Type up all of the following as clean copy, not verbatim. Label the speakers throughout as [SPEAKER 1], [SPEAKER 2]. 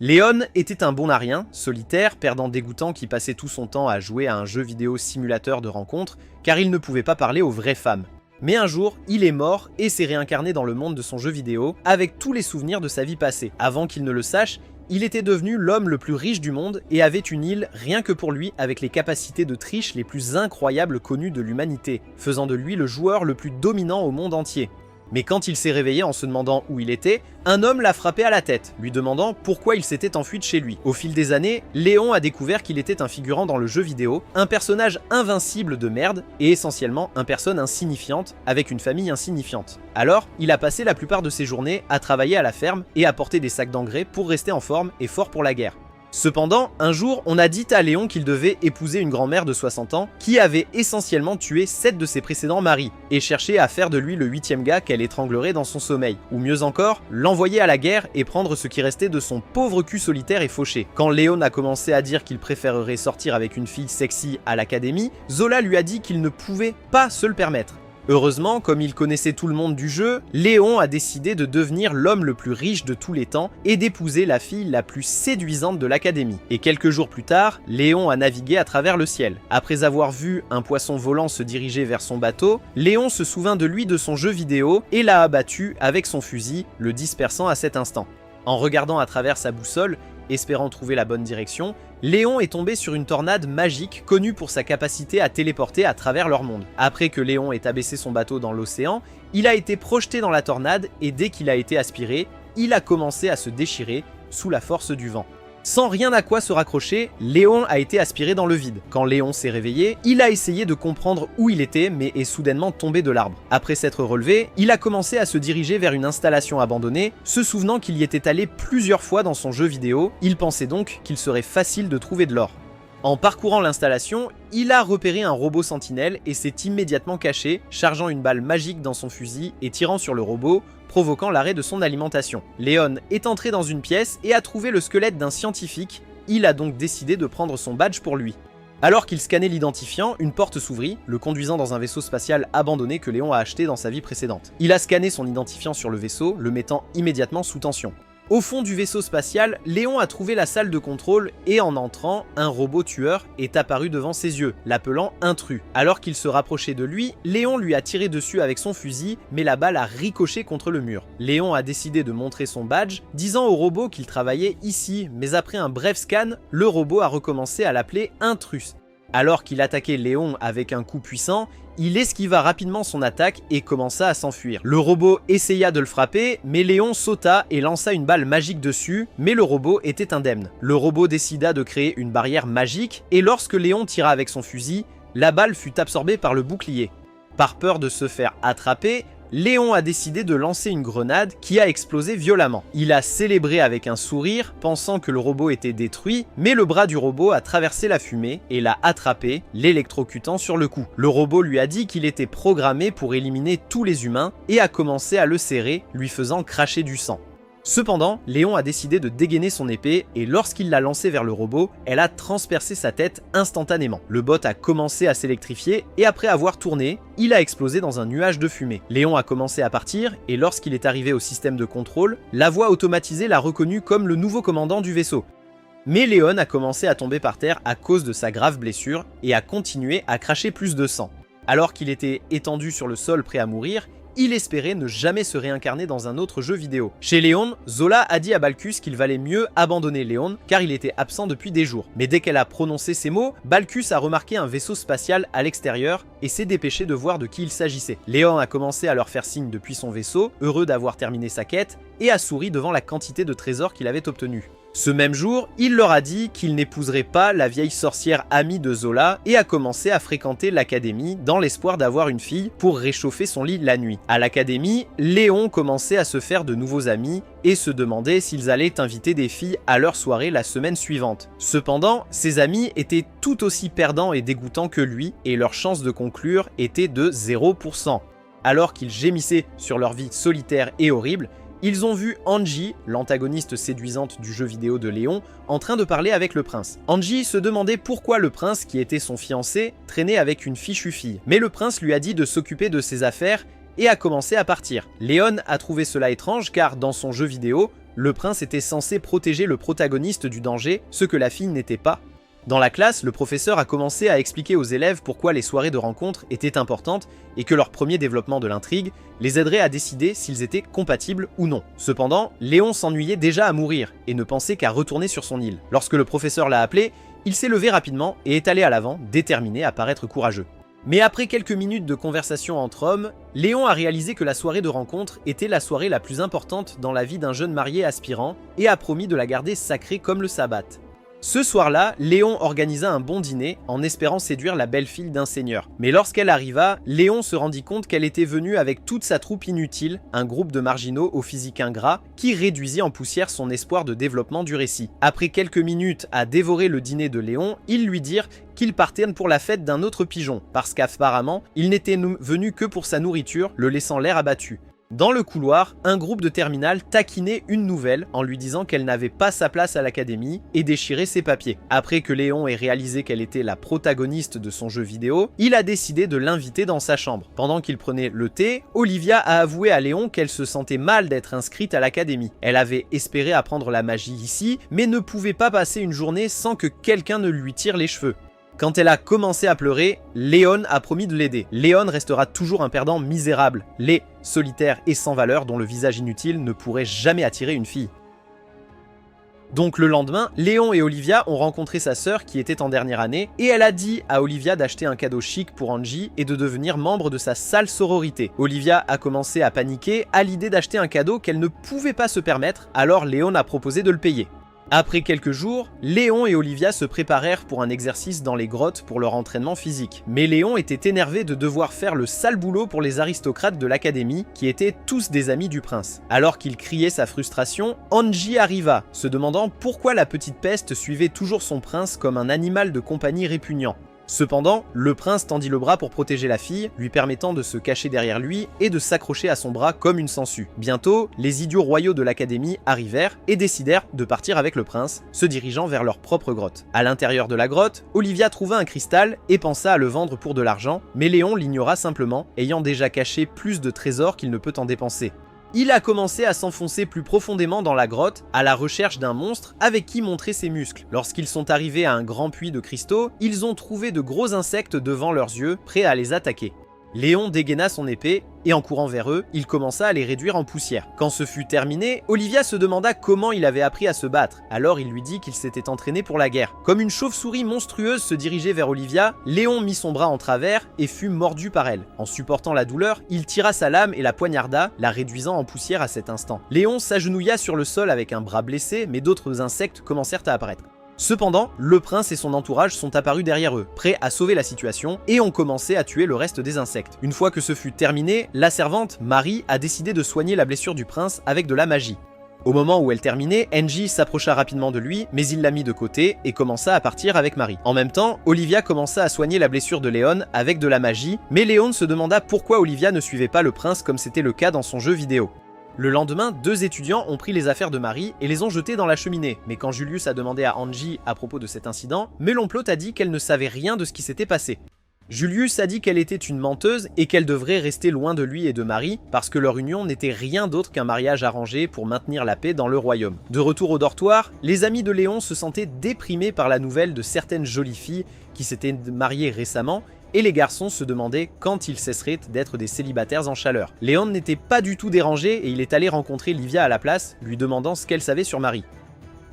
[SPEAKER 1] Léon était un bon à rien, solitaire, perdant dégoûtant qui passait tout son temps à jouer à un jeu vidéo simulateur de rencontre, car il ne pouvait pas parler aux vraies femmes. Mais un jour, il est mort et s'est réincarné dans le monde de son jeu vidéo, avec tous les souvenirs de sa vie passée. Avant qu'il ne le sache, il était devenu l'homme le plus riche du monde et avait une île rien que pour lui avec les capacités de triche les plus incroyables connues de l'humanité, faisant de lui le joueur le plus dominant au monde entier. Mais quand il s'est réveillé en se demandant où il était, un homme l'a frappé à la tête, lui demandant pourquoi il s'était enfui de chez lui. Au fil des années, Léon a découvert qu'il était un figurant dans le jeu vidéo, un personnage invincible de merde, et essentiellement une personne insignifiante, avec une famille insignifiante. Alors, il a passé la plupart de ses journées à travailler à la ferme et à porter des sacs d'engrais pour rester en forme et fort pour la guerre. Cependant, un jour, on a dit à Léon qu'il devait épouser une grand-mère de 60 ans qui avait essentiellement tué 7 de ses précédents maris et cherchait à faire de lui le 8e gars qu'elle étranglerait dans son sommeil. Ou mieux encore, l'envoyer à la guerre et prendre ce qui restait de son pauvre cul solitaire et fauché. Quand Léon a commencé à dire qu'il préférerait sortir avec une fille sexy à l'académie, Zola lui a dit qu'il ne pouvait pas se le permettre. Heureusement, comme il connaissait tout le monde du jeu, Léon a décidé de devenir l'homme le plus riche de tous les temps et d'épouser la fille la plus séduisante de l'académie. Et quelques jours plus tard, Léon a navigué à travers le ciel. Après avoir vu un poisson volant se diriger vers son bateau, Léon se souvint de lui de son jeu vidéo et l'a abattu avec son fusil, le dispersant à cet instant. En regardant à travers sa boussole, espérant trouver la bonne direction, Léon est tombé sur une tornade magique connue pour sa capacité à téléporter à travers leur monde. Après que Léon ait abaissé son bateau dans l'océan, il a été projeté dans la tornade et dès qu'il a été aspiré, il a commencé à se déchirer sous la force du vent. Sans rien à quoi se raccrocher, Léon a été aspiré dans le vide. Quand Léon s'est réveillé, il a essayé de comprendre où il était mais est soudainement tombé de l'arbre. Après s'être relevé, il a commencé à se diriger vers une installation abandonnée, se souvenant qu'il y était allé plusieurs fois dans son jeu vidéo, il pensait donc qu'il serait facile de trouver de l'or. En parcourant l'installation, il a repéré un robot sentinelle et s'est immédiatement caché, chargeant une balle magique dans son fusil et tirant sur le robot, provoquant l'arrêt de son alimentation. Léon est entré dans une pièce et a trouvé le squelette d'un scientifique, il a donc décidé de prendre son badge pour lui. Alors qu'il scannait l'identifiant, une porte s'ouvrit, le conduisant dans un vaisseau spatial abandonné que Léon a acheté dans sa vie précédente. Il a scanné son identifiant sur le vaisseau, le mettant immédiatement sous tension. Au fond du vaisseau spatial, Léon a trouvé la salle de contrôle et en entrant, un robot tueur est apparu devant ses yeux, l'appelant intrus. Alors qu'il se rapprochait de lui, Léon lui a tiré dessus avec son fusil, mais la balle a ricoché contre le mur. Léon a décidé de montrer son badge, disant au robot qu'il travaillait ici, mais après un bref scan, le robot a recommencé à l'appeler intrus. Alors qu'il attaquait Léon avec un coup puissant, il esquiva rapidement son attaque et commença à s'enfuir. Le robot essaya de le frapper, mais Léon sauta et lança une balle magique dessus, mais le robot était indemne. Le robot décida de créer une barrière magique, et lorsque Léon tira avec son fusil, la balle fut absorbée par le bouclier. Par peur de se faire attraper, Léon a décidé de lancer une grenade qui a explosé violemment. Il a célébré avec un sourire, pensant que le robot était détruit, mais le bras du robot a traversé la fumée et l'a attrapé, l'électrocutant sur le coup. Le robot lui a dit qu'il était programmé pour éliminer tous les humains et a commencé à le serrer, lui faisant cracher du sang. Cependant, Léon a décidé de dégainer son épée et lorsqu'il l'a lancée vers le robot, elle a transpercé sa tête instantanément. Le bot a commencé à s'électrifier et après avoir tourné, il a explosé dans un nuage de fumée. Léon a commencé à partir et lorsqu'il est arrivé au système de contrôle, la voix automatisée l'a reconnu comme le nouveau commandant du vaisseau. Mais Léon a commencé à tomber par terre à cause de sa grave blessure et a continué à cracher plus de sang. Alors qu'il était étendu sur le sol prêt à mourir, il espérait ne jamais se réincarner dans un autre jeu vidéo. Chez Léon, Zola a dit à Balkus qu'il valait mieux abandonner Léon car il était absent depuis des jours. Mais dès qu'elle a prononcé ces mots, Balkus a remarqué un vaisseau spatial à l'extérieur et s'est dépêché de voir de qui il s'agissait. Léon a commencé à leur faire signe depuis son vaisseau, heureux d'avoir terminé sa quête, et a souri devant la quantité de trésors qu'il avait obtenus. Ce même jour, il leur a dit qu'il n'épouserait pas la vieille sorcière amie de Zola et a commencé à fréquenter l'académie dans l'espoir d'avoir une fille pour réchauffer son lit la nuit. À l'académie, Léon commençait à se faire de nouveaux amis et se demandait s'ils allaient inviter des filles à leur soirée la semaine suivante. Cependant, ses amis étaient tout aussi perdants et dégoûtants que lui et leur chance de conclure était de 0%. Alors qu'ils gémissaient sur leur vie solitaire et horrible, ils ont vu Angie, l'antagoniste séduisante du jeu vidéo de Léon, en train de parler avec le prince. Angie se demandait pourquoi le prince, qui était son fiancé, traînait avec une fichue fille. Mais le prince lui a dit de s'occuper de ses affaires et a commencé à partir. Léon a trouvé cela étrange car dans son jeu vidéo, le prince était censé protéger le protagoniste du danger, ce que la fille n'était pas. Dans la classe, le professeur a commencé à expliquer aux élèves pourquoi les soirées de rencontre étaient importantes et que leur premier développement de l'intrigue les aiderait à décider s'ils étaient compatibles ou non. Cependant, Léon s'ennuyait déjà à mourir et ne pensait qu'à retourner sur son île. Lorsque le professeur l'a appelé, il s'est levé rapidement et est allé à l'avant, déterminé à paraître courageux. Mais après quelques minutes de conversation entre hommes, Léon a réalisé que la soirée de rencontre était la soirée la plus importante dans la vie d'un jeune marié aspirant et a promis de la garder sacrée comme le sabbat. Ce soir-là, Léon organisa un bon dîner en espérant séduire la belle-fille d'un seigneur. Mais lorsqu'elle arriva, Léon se rendit compte qu'elle était venue avec toute sa troupe inutile, un groupe de marginaux au physique ingrat, qui réduisit en poussière son espoir de développement du récit. Après quelques minutes à dévorer le dîner de Léon, ils lui dirent qu'il partait pour la fête d'un autre pigeon, parce qu'apparemment, il n'était venu que pour sa nourriture, le laissant l'air abattu. Dans le couloir, un groupe de terminales taquinait une nouvelle en lui disant qu'elle n'avait pas sa place à l'académie et déchirait ses papiers. Après que Léon ait réalisé qu'elle était la protagoniste de son jeu vidéo, il a décidé de l'inviter dans sa chambre. Pendant qu'il prenait le thé, Olivia a avoué à Léon qu'elle se sentait mal d'être inscrite à l'académie. Elle avait espéré apprendre la magie ici, mais ne pouvait pas passer une journée sans que quelqu'un ne lui tire les cheveux. Quand elle a commencé à pleurer, Léon a promis de l'aider. Léon restera toujours un perdant misérable, laid, solitaire et sans valeur dont le visage inutile ne pourrait jamais attirer une fille. Donc le lendemain, Léon et Olivia ont rencontré sa sœur qui était en dernière année et elle a dit à Olivia d'acheter un cadeau chic pour Angie et de devenir membre de sa sale sororité. Olivia a commencé à paniquer à l'idée d'acheter un cadeau qu'elle ne pouvait pas se permettre, alors Léon a proposé de le payer. Après quelques jours, Léon et Olivia se préparèrent pour un exercice dans les grottes pour leur entraînement physique. Mais Léon était énervé de devoir faire le sale boulot pour les aristocrates de l'académie, qui étaient tous des amis du prince. Alors qu'il criait sa frustration, Angie arriva, se demandant pourquoi la petite peste suivait toujours son prince comme un animal de compagnie répugnant. Cependant, le prince tendit le bras pour protéger la fille, lui permettant de se cacher derrière lui et de s'accrocher à son bras comme une sangsue. Bientôt, les idiots royaux de l'académie arrivèrent et décidèrent de partir avec le prince, se dirigeant vers leur propre grotte. À l'intérieur de la grotte, Olivia trouva un cristal et pensa à le vendre pour de l'argent, mais Léon l'ignora simplement, ayant déjà caché plus de trésors qu'il ne peut en dépenser. Il a commencé à s'enfoncer plus profondément dans la grotte, à la recherche d'un monstre avec qui montrer ses muscles. Lorsqu'ils sont arrivés à un grand puits de cristaux, ils ont trouvé de gros insectes devant leurs yeux, prêts à les attaquer. Léon dégaina son épée, et en courant vers eux, il commença à les réduire en poussière. Quand ce fut terminé, Olivia se demanda comment il avait appris à se battre. Alors il lui dit qu'il s'était entraîné pour la guerre. Comme une chauve-souris monstrueuse se dirigeait vers Olivia, Léon mit son bras en travers et fut mordu par elle. En supportant la douleur, il tira sa lame et la poignarda, la réduisant en poussière à cet instant. Léon s'agenouilla sur le sol avec un bras blessé, mais d'autres insectes commencèrent à apparaître. Cependant, le prince et son entourage sont apparus derrière eux, prêts à sauver la situation, et ont commencé à tuer le reste des insectes. Une fois que ce fut terminé, la servante, Marie, a décidé de soigner la blessure du prince avec de la magie. Au moment où elle terminait, Angie s'approcha rapidement de lui, mais il la mit de côté et commença à partir avec Marie. En même temps, Olivia commença à soigner la blessure de Léon avec de la magie, mais Léon se demanda pourquoi Olivia ne suivait pas le prince comme c'était le cas dans son jeu vidéo. Le lendemain, deux étudiants ont pris les affaires de Marie et les ont jetées dans la cheminée, mais quand Julius a demandé à Angie à propos de cet incident, Melonplot a dit qu'elle ne savait rien de ce qui s'était passé. Julius a dit qu'elle était une menteuse et qu'elle devrait rester loin de lui et de Marie parce que leur union n'était rien d'autre qu'un mariage arrangé pour maintenir la paix dans le royaume. De retour au dortoir, les amis de Léon se sentaient déprimés par la nouvelle de certaines jolies filles qui s'étaient mariées récemment et les garçons se demandaient quand ils cesseraient d'être des célibataires en chaleur. Léon n'était pas du tout dérangé et il est allé rencontrer Livia à la place, lui demandant ce qu'elle savait sur Marie.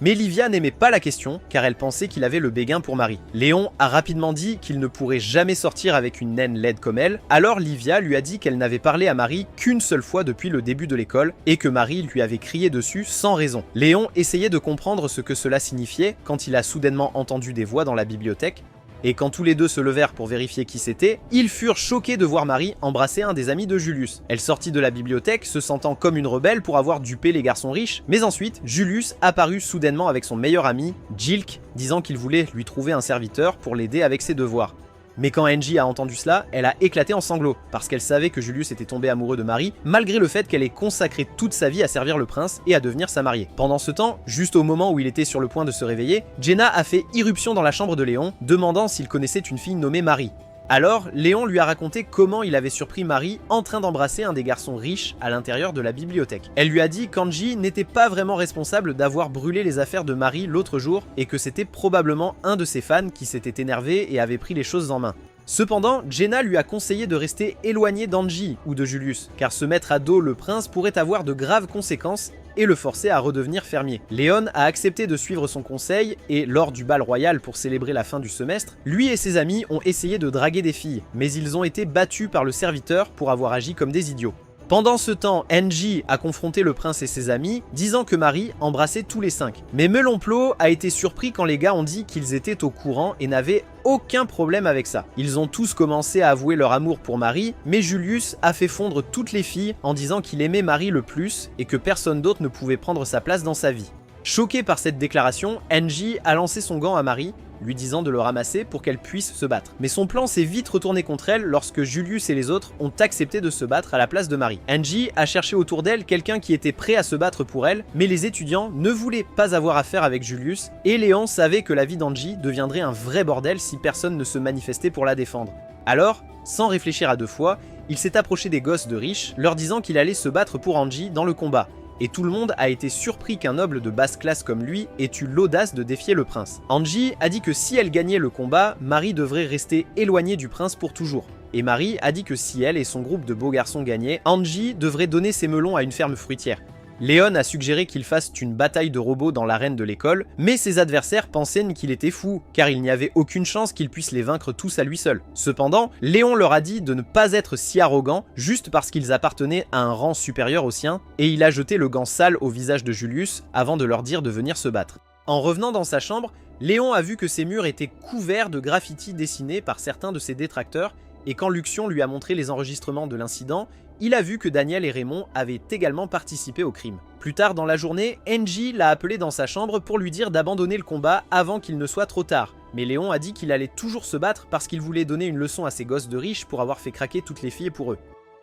[SPEAKER 1] Mais Livia n'aimait pas la question, car elle pensait qu'il avait le béguin pour Marie. Léon a rapidement dit qu'il ne pourrait jamais sortir avec une naine laide comme elle, alors Livia lui a dit qu'elle n'avait parlé à Marie qu'une seule fois depuis le début de l'école, et que Marie lui avait crié dessus sans raison. Léon essayait de comprendre ce que cela signifiait quand il a soudainement entendu des voix dans la bibliothèque, et quand tous les deux se levèrent pour vérifier qui c'était, ils furent choqués de voir Marie embrasser un des amis de Julius. Elle sortit de la bibliothèque, se sentant comme une rebelle pour avoir dupé les garçons riches, mais ensuite, Julius apparut soudainement avec son meilleur ami, Jilk, disant qu'il voulait lui trouver un serviteur pour l'aider avec ses devoirs. Mais quand Angie a entendu cela, elle a éclaté en sanglots, parce qu'elle savait que Julius était tombé amoureux de Marie, malgré le fait qu'elle ait consacré toute sa vie à servir le prince et à devenir sa mariée. Pendant ce temps, juste au moment où il était sur le point de se réveiller, Jenna a fait irruption dans la chambre de Léon, demandant s'il connaissait une fille nommée Marie. Alors, Léon lui a raconté comment il avait surpris Marie en train d'embrasser un des garçons riches à l'intérieur de la bibliothèque. Elle lui a dit qu'Angie n'était pas vraiment responsable d'avoir brûlé les affaires de Marie l'autre jour et que c'était probablement un de ses fans qui s'était énervé et avait pris les choses en main. Cependant, Jenna lui a conseillé de rester éloigné d'Angie ou de Julius, car se mettre à dos le prince pourrait avoir de graves conséquences et le forcer à redevenir fermier. Léon a accepté de suivre son conseil et, lors du bal royal pour célébrer la fin du semestre, lui et ses amis ont essayé de draguer des filles, mais ils ont été battus par le serviteur pour avoir agi comme des idiots. Pendant ce temps, Angie a confronté le prince et ses amis, disant que Marie embrassait tous les 5. Mais Melonplot a été surpris quand les gars ont dit qu'ils étaient au courant et n'avaient aucun problème avec ça. Ils ont tous commencé à avouer leur amour pour Marie, mais Julius a fait fondre toutes les filles en disant qu'il aimait Marie le plus et que personne d'autre ne pouvait prendre sa place dans sa vie. Choquée par cette déclaration, Angie a lancé son gant à Marie, lui disant de le ramasser pour qu'elle puisse se battre. Mais son plan s'est vite retourné contre elle lorsque Julius et les autres ont accepté de se battre à la place de Marie. Angie a cherché autour d'elle quelqu'un qui était prêt à se battre pour elle, mais les étudiants ne voulaient pas avoir affaire avec Julius, et Léon savait que la vie d'Angie deviendrait un vrai bordel si personne ne se manifestait pour la défendre. Alors, sans réfléchir à deux fois, il s'est approché des gosses de riches, leur disant qu'il allait se battre pour Angie dans le combat. Et tout le monde a été surpris qu'un noble de basse classe comme lui ait eu l'audace de défier le prince. Angie a dit que si elle gagnait le combat, Marie devrait rester éloignée du prince pour toujours. Et Marie a dit que si elle et son groupe de beaux garçons gagnaient, Angie devrait donner ses melons à une ferme fruitière. Léon a suggéré qu'ils fassent une bataille de robots dans l'arène de l'école, mais ses adversaires pensaient qu'il était fou, car il n'y avait aucune chance qu'il puisse les vaincre tous à lui seul. Cependant, Léon leur a dit de ne pas être si arrogants, juste parce qu'ils appartenaient à un rang supérieur au sien, et il a jeté le gant sale au visage de Julius avant de leur dire de venir se battre. En revenant dans sa chambre, Léon a vu que ses murs étaient couverts de graffitis dessinés par certains de ses détracteurs, et quand Luxion lui a montré les enregistrements de l'incident, il a vu que Daniel et Raymond avaient également participé au crime. Plus tard dans la journée, Angie l'a appelé dans sa chambre pour lui dire d'abandonner le combat avant qu'il ne soit trop tard. Mais Léon a dit qu'il allait toujours se battre parce qu'il voulait donner une leçon à ses gosses de riches pour avoir fait craquer toutes les filles pour eux.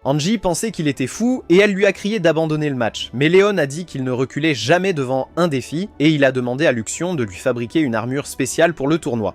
[SPEAKER 1] Angie pensait qu'il était fou et elle lui a crié d'abandonner le match, mais Léon a dit qu'il ne reculait jamais devant un défi et il a demandé à Luxion de lui fabriquer une armure spéciale pour le tournoi.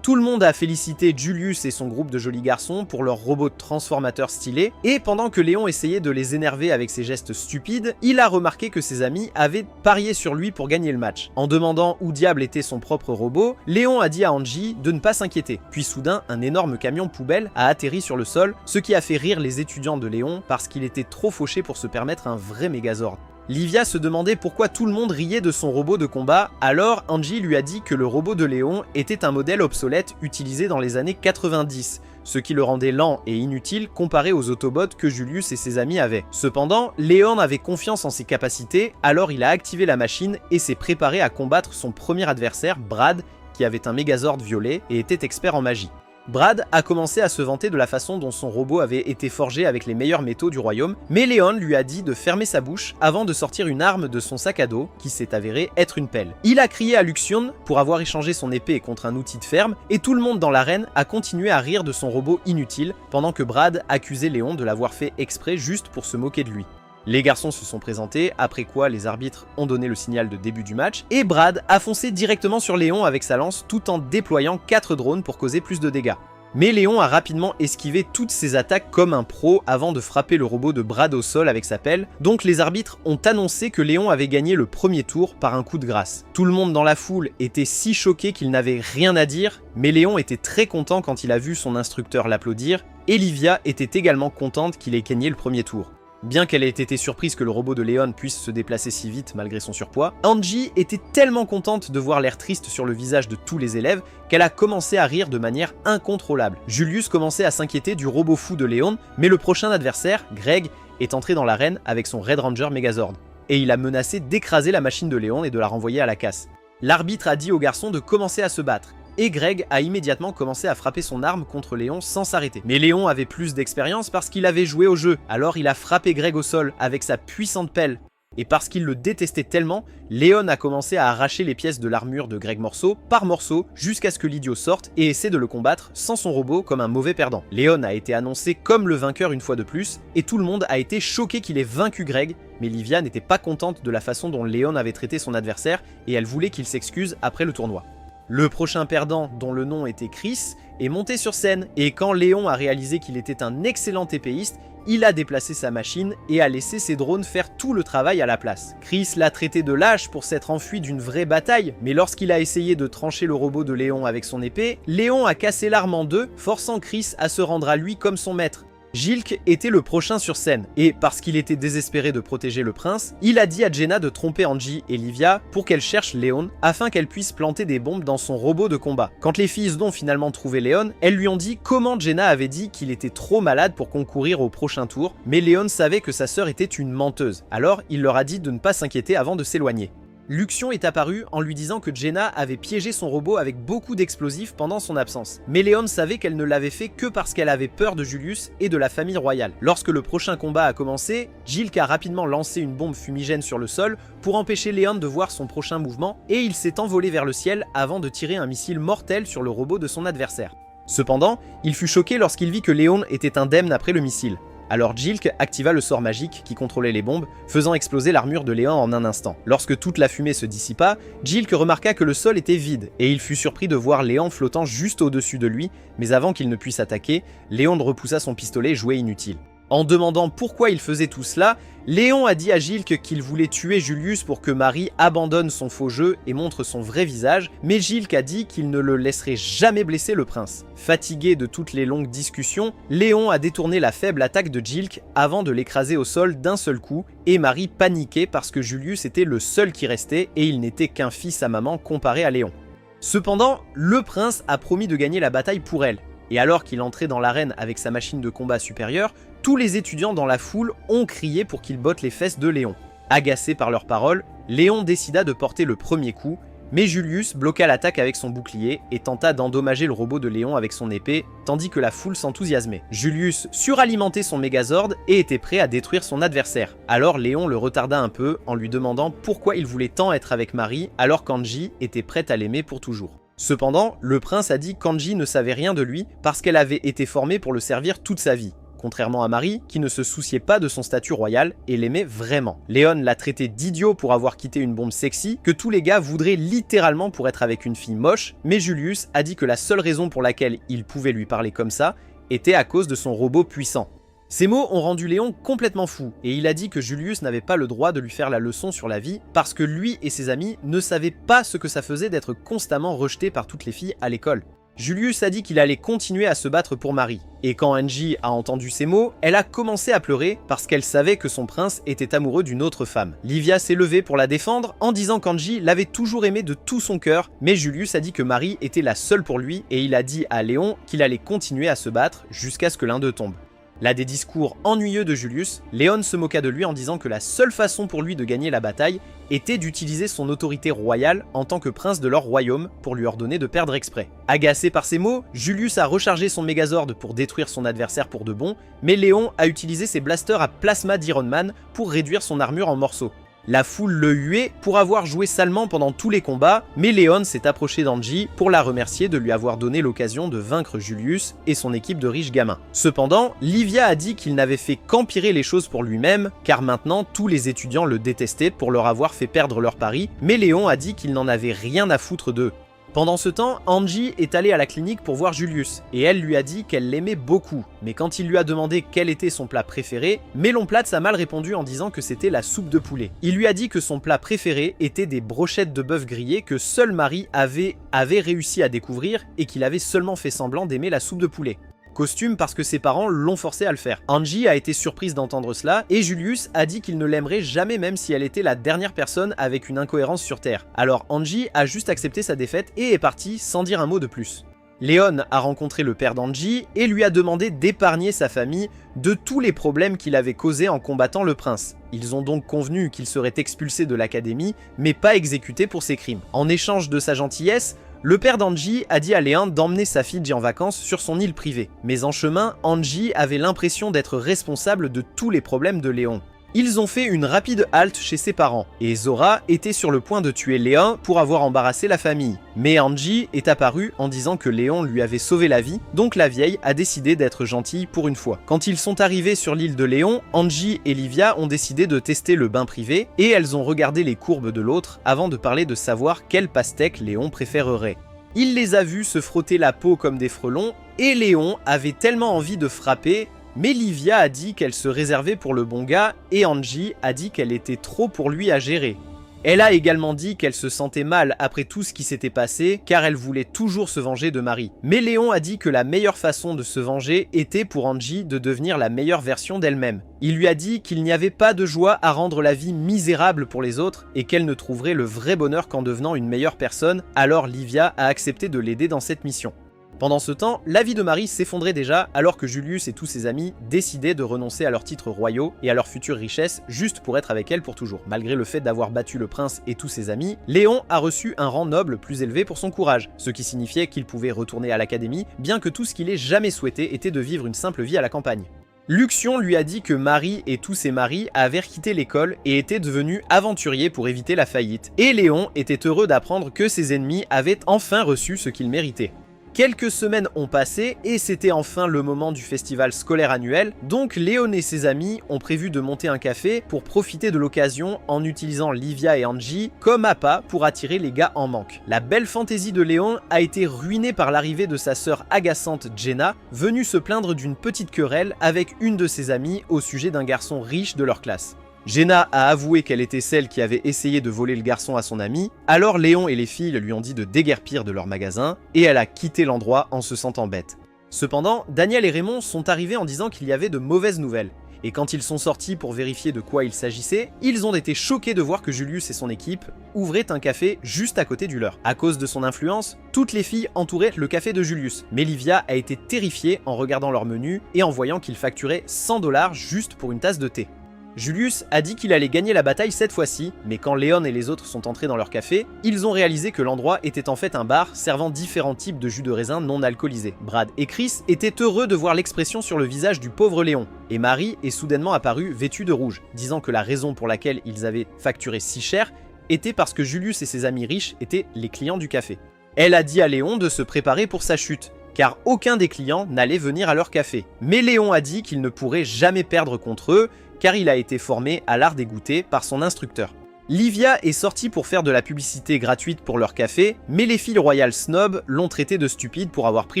[SPEAKER 1] Tout le monde a félicité Julius et son groupe de jolis garçons pour leur robot transformateur stylé, et pendant que Léon essayait de les énerver avec ses gestes stupides, il a remarqué que ses amis avaient parié sur lui pour gagner le match. En demandant où diable était son propre robot, Léon a dit à Angie de ne pas s'inquiéter. Puis soudain, un énorme camion poubelle a atterri sur le sol, ce qui a fait rire les étudiants de Léon parce qu'il était trop fauché pour se permettre un vrai Mégazord. Livia se demandait pourquoi tout le monde riait de son robot de combat, alors Angie lui a dit que le robot de Léon était un modèle obsolète utilisé dans les années 90, ce qui le rendait lent et inutile comparé aux Autobots que Julius et ses amis avaient. Cependant, Léon avait confiance en ses capacités, alors il a activé la machine et s'est préparé à combattre son premier adversaire, Brad, qui avait un Mégazord violet et était expert en magie. Brad a commencé à se vanter de la façon dont son robot avait été forgé avec les meilleurs métaux du royaume, mais Léon lui a dit de fermer sa bouche avant de sortir une arme de son sac à dos, qui s'est avérée être une pelle. Il a crié à Luxion pour avoir échangé son épée contre un outil de ferme, et tout le monde dans l'arène a continué à rire de son robot inutile, pendant que Brad accusait Léon de l'avoir fait exprès juste pour se moquer de lui. Les garçons se sont présentés, après quoi les arbitres ont donné le signal de début du match, et Brad a foncé directement sur Léon avec sa lance tout en déployant 4 drones pour causer plus de dégâts. Mais Léon a rapidement esquivé toutes ses attaques comme un pro avant de frapper le robot de Brad au sol avec sa pelle, donc les arbitres ont annoncé que Léon avait gagné le premier tour par un coup de grâce. Tout le monde dans la foule était si choqué qu'il n'avait rien à dire, mais Léon était très content quand il a vu son instructeur l'applaudir, et Livia était également contente qu'il ait gagné le premier tour. Bien qu'elle ait été surprise que le robot de Léon puisse se déplacer si vite malgré son surpoids, Angie était tellement contente de voir l'air triste sur le visage de tous les élèves qu'elle a commencé à rire de manière incontrôlable. Julius commençait à s'inquiéter du robot fou de Léon, mais le prochain adversaire, Greg, est entré dans l'arène avec son Red Ranger Megazord, et il a menacé d'écraser la machine de Léon et de la renvoyer à la casse. L'arbitre a dit aux garçons de commencer à se battre, et Greg a immédiatement commencé à frapper son arme contre Léon sans s'arrêter. Mais Léon avait plus d'expérience parce qu'il avait joué au jeu, alors il a frappé Greg au sol avec sa puissante pelle. Et parce qu'il le détestait tellement, Léon a commencé à arracher les pièces de l'armure de Greg morceau par morceau jusqu'à ce que l'idiot sorte et essaie de le combattre sans son robot comme un mauvais perdant. Léon a été annoncé comme le vainqueur une fois de plus, et tout le monde a été choqué qu'il ait vaincu Greg, mais Livia n'était pas contente de la façon dont Léon avait traité son adversaire et elle voulait qu'il s'excuse après le tournoi. Le prochain perdant, dont le nom était Chris, est monté sur scène, et quand Léon a réalisé qu'il était un excellent épéiste, il a déplacé sa machine et a laissé ses drones faire tout le travail à la place. Chris l'a traité de lâche pour s'être enfui d'une vraie bataille, mais lorsqu'il a essayé de trancher le robot de Léon avec son épée, Léon a cassé l'arme en deux, forçant Chris à se rendre à lui comme son maître. Gilk était le prochain sur scène, et parce qu'il était désespéré de protéger le prince, il a dit à Jenna de tromper Angie et Livia pour qu'elle cherche Léon afin qu'elle puisse planter des bombes dans son robot de combat. Quand les filles ont finalement trouvé Léon, elles lui ont dit comment Jenna avait dit qu'il était trop malade pour concourir au prochain tour, mais Léon savait que sa sœur était une menteuse, alors il leur a dit de ne pas s'inquiéter avant de s'éloigner. Luxion est apparu en lui disant que Jenna avait piégé son robot avec beaucoup d'explosifs pendant son absence. Mais Léon savait qu'elle ne l'avait fait que parce qu'elle avait peur de Julius et de la famille royale. Lorsque le prochain combat a commencé, Gilk a rapidement lancé une bombe fumigène sur le sol pour empêcher Léon de voir son prochain mouvement, et il s'est envolé vers le ciel avant de tirer un missile mortel sur le robot de son adversaire. Cependant, il fut choqué lorsqu'il vit que Léon était indemne après le missile. Alors Gilk activa le sort magique qui contrôlait les bombes, faisant exploser l'armure de Léon en un instant. Lorsque toute la fumée se dissipa, Gilk remarqua que le sol était vide, et il fut surpris de voir Léon flottant juste au-dessus de lui, mais avant qu'il ne puisse attaquer, Léon repoussa son pistolet jouet inutile. En demandant pourquoi il faisait tout cela, Léon a dit à Gilk qu'il voulait tuer Julius pour que Marie abandonne son faux jeu et montre son vrai visage, mais Gilk a dit qu'il ne le laisserait jamais blesser le prince. Fatigué de toutes les longues discussions, Léon a détourné la faible attaque de Gilk avant de l'écraser au sol d'un seul coup, et Marie paniquait parce que Julius était le seul qui restait et il n'était qu'un fils à maman comparé à Léon. Cependant, le prince a promis de gagner la bataille pour elle, et alors qu'il entrait dans l'arène avec sa machine de combat supérieure, tous les étudiants dans la foule ont crié pour qu'il botte les fesses de Léon. Agacé par leurs paroles, Léon décida de porter le premier coup, mais Julius bloqua l'attaque avec son bouclier et tenta d'endommager le robot de Léon avec son épée, tandis que la foule s'enthousiasmait. Julius suralimentait son Megazord et était prêt à détruire son adversaire. Alors Léon le retarda un peu en lui demandant pourquoi il voulait tant être avec Marie alors qu'Angie était prête à l'aimer pour toujours. Cependant, le prince a dit qu'Angie ne savait rien de lui parce qu'elle avait été formée pour le servir toute sa vie. Contrairement à Marie, qui ne se souciait pas de son statut royal et l'aimait vraiment. Léon l'a traité d'idiot pour avoir quitté une bombe sexy que tous les gars voudraient littéralement pour être avec une fille moche, mais Julius a dit que la seule raison pour laquelle il pouvait lui parler comme ça était à cause de son robot puissant. Ces mots ont rendu Léon complètement fou, et il a dit que Julius n'avait pas le droit de lui faire la leçon sur la vie parce que lui et ses amis ne savaient pas ce que ça faisait d'être constamment rejeté par toutes les filles à l'école. Julius a dit qu'il allait continuer à se battre pour Marie, et quand Angie a entendu ces mots, elle a commencé à pleurer parce qu'elle savait que son prince était amoureux d'une autre femme. Livia s'est levée pour la défendre en disant qu'Angie l'avait toujours aimée de tout son cœur, mais Julius a dit que Marie était la seule pour lui et il a dit à Léon qu'il allait continuer à se battre jusqu'à ce que l'un d'eux tombe. Là des discours ennuyeux de Julius, Léon se moqua de lui en disant que la seule façon pour lui de gagner la bataille était d'utiliser son autorité royale en tant que prince de leur royaume pour lui ordonner de perdre exprès. Agacé par ces mots, Julius a rechargé son Megazord pour détruire son adversaire pour de bon, mais Léon a utilisé ses blasters à plasma d'Iron Man pour réduire son armure en morceaux. La foule le huait pour avoir joué salement pendant tous les combats, mais Léon s'est approché d'Angie pour la remercier de lui avoir donné l'occasion de vaincre Julius et son équipe de riches gamins. Cependant, Livia a dit qu'il n'avait fait qu'empirer les choses pour lui-même, car maintenant tous les étudiants le détestaient pour leur avoir fait perdre leur pari, mais Léon a dit qu'il n'en avait rien à foutre d'eux. Pendant ce temps, Angie est allée à la clinique pour voir Julius, et elle lui a dit qu'elle l'aimait beaucoup, mais quand il lui a demandé quel était son plat préféré, Mélonplatz a mal répondu en disant que c'était la soupe de poulet. Il lui a dit que son plat préféré était des brochettes de bœuf grillées que seule Marie avait réussi à découvrir et qu'il avait seulement fait semblant d'aimer la soupe de poulet. Costume parce que ses parents l'ont forcé à le faire. Angie a été surprise d'entendre cela et Julius a dit qu'il ne l'aimerait jamais même si elle était la dernière personne avec une incohérence sur Terre. Alors Angie a juste accepté sa défaite et est partie sans dire un mot de plus. Léon a rencontré le père d'Angie et lui a demandé d'épargner sa famille de tous les problèmes qu'il avait causés en combattant le prince. Ils ont donc convenu qu'il serait expulsé de l'académie mais pas exécuté pour ses crimes. En échange de sa gentillesse, le père d'Angie a dit à Léon d'emmener sa fille en vacances sur son île privée. Mais en chemin, Angie avait l'impression d'être responsable de tous les problèmes de Léon. Ils ont fait une rapide halte chez ses parents, et Zora était sur le point de tuer Léon pour avoir embarrassé la famille. Mais Angie est apparue en disant que Léon lui avait sauvé la vie, donc la vieille a décidé d'être gentille pour une fois. Quand ils sont arrivés sur l'île de Léon, Angie et Livia ont décidé de tester le bain privé, et elles ont regardé les courbes de l'autre avant de parler de savoir quel pastèque Léon préférerait. Il les a vus se frotter la peau comme des frelons, et Léon avait tellement envie de frapper, mais Livia a dit qu'elle se réservait pour le bon gars, et Angie a dit qu'elle était trop pour lui à gérer. Elle a également dit qu'elle se sentait mal après tout ce qui s'était passé, car elle voulait toujours se venger de Marie. Mais Léon a dit que la meilleure façon de se venger était pour Angie de devenir la meilleure version d'elle-même. Il lui a dit qu'il n'y avait pas de joie à rendre la vie misérable pour les autres, et qu'elle ne trouverait le vrai bonheur qu'en devenant une meilleure personne, alors Livia a accepté de l'aider dans cette mission. Pendant ce temps, la vie de Marie s'effondrait déjà alors que Julius et tous ses amis décidaient de renoncer à leurs titres royaux et à leurs futures richesses juste pour être avec elle pour toujours. Malgré le fait d'avoir battu le prince et tous ses amis, Léon a reçu un rang noble plus élevé pour son courage, ce qui signifiait qu'il pouvait retourner à l'académie, bien que tout ce qu'il ait jamais souhaité était de vivre une simple vie à la campagne. Luxion lui a dit que Marie et tous ses maris avaient quitté l'école et étaient devenus aventuriers pour éviter la faillite, et Léon était heureux d'apprendre que ses ennemis avaient enfin reçu ce qu'ils méritaient. Quelques semaines ont passé et c'était enfin le moment du festival scolaire annuel, donc Léon et ses amis ont prévu de monter un café pour profiter de l'occasion en utilisant Livia et Angie comme appât pour attirer les gars en manque. La belle fantaisie de Léon a été ruinée par l'arrivée de sa sœur agaçante Jenna, venue se plaindre d'une petite querelle avec une de ses amies au sujet d'un garçon riche de leur classe. Jenna a avoué qu'elle était celle qui avait essayé de voler le garçon à son ami, alors Léon et les filles lui ont dit de déguerpir de leur magasin, et elle a quitté l'endroit en se sentant bête. Cependant, Daniel et Raymond sont arrivés en disant qu'il y avait de mauvaises nouvelles, et quand ils sont sortis pour vérifier de quoi il s'agissait, ils ont été choqués de voir que Julius et son équipe ouvraient un café juste à côté du leur. À cause de son influence, toutes les filles entouraient le café de Julius, mais Livia a été terrifiée en regardant leur menu et en voyant qu'ils facturaient 100 $ juste pour une tasse de thé. Julius a dit qu'il allait gagner la bataille cette fois-ci, mais quand Léon et les autres sont entrés dans leur café, ils ont réalisé que l'endroit était en fait un bar servant différents types de jus de raisin non alcoolisés. Brad et Chris étaient heureux de voir l'expression sur le visage du pauvre Léon, et Marie est soudainement apparue vêtue de rouge, disant que la raison pour laquelle ils avaient facturé si cher était parce que Julius et ses amis riches étaient les clients du café. Elle a dit à Léon de se préparer pour sa chute, car aucun des clients n'allait venir à leur café. Mais Léon a dit qu'il ne pourrait jamais perdre contre eux, car il a été formé à l'art des goûters par son instructeur. Livia est sortie pour faire de la publicité gratuite pour leur café, mais les filles royales snob l'ont traité de stupide pour avoir pris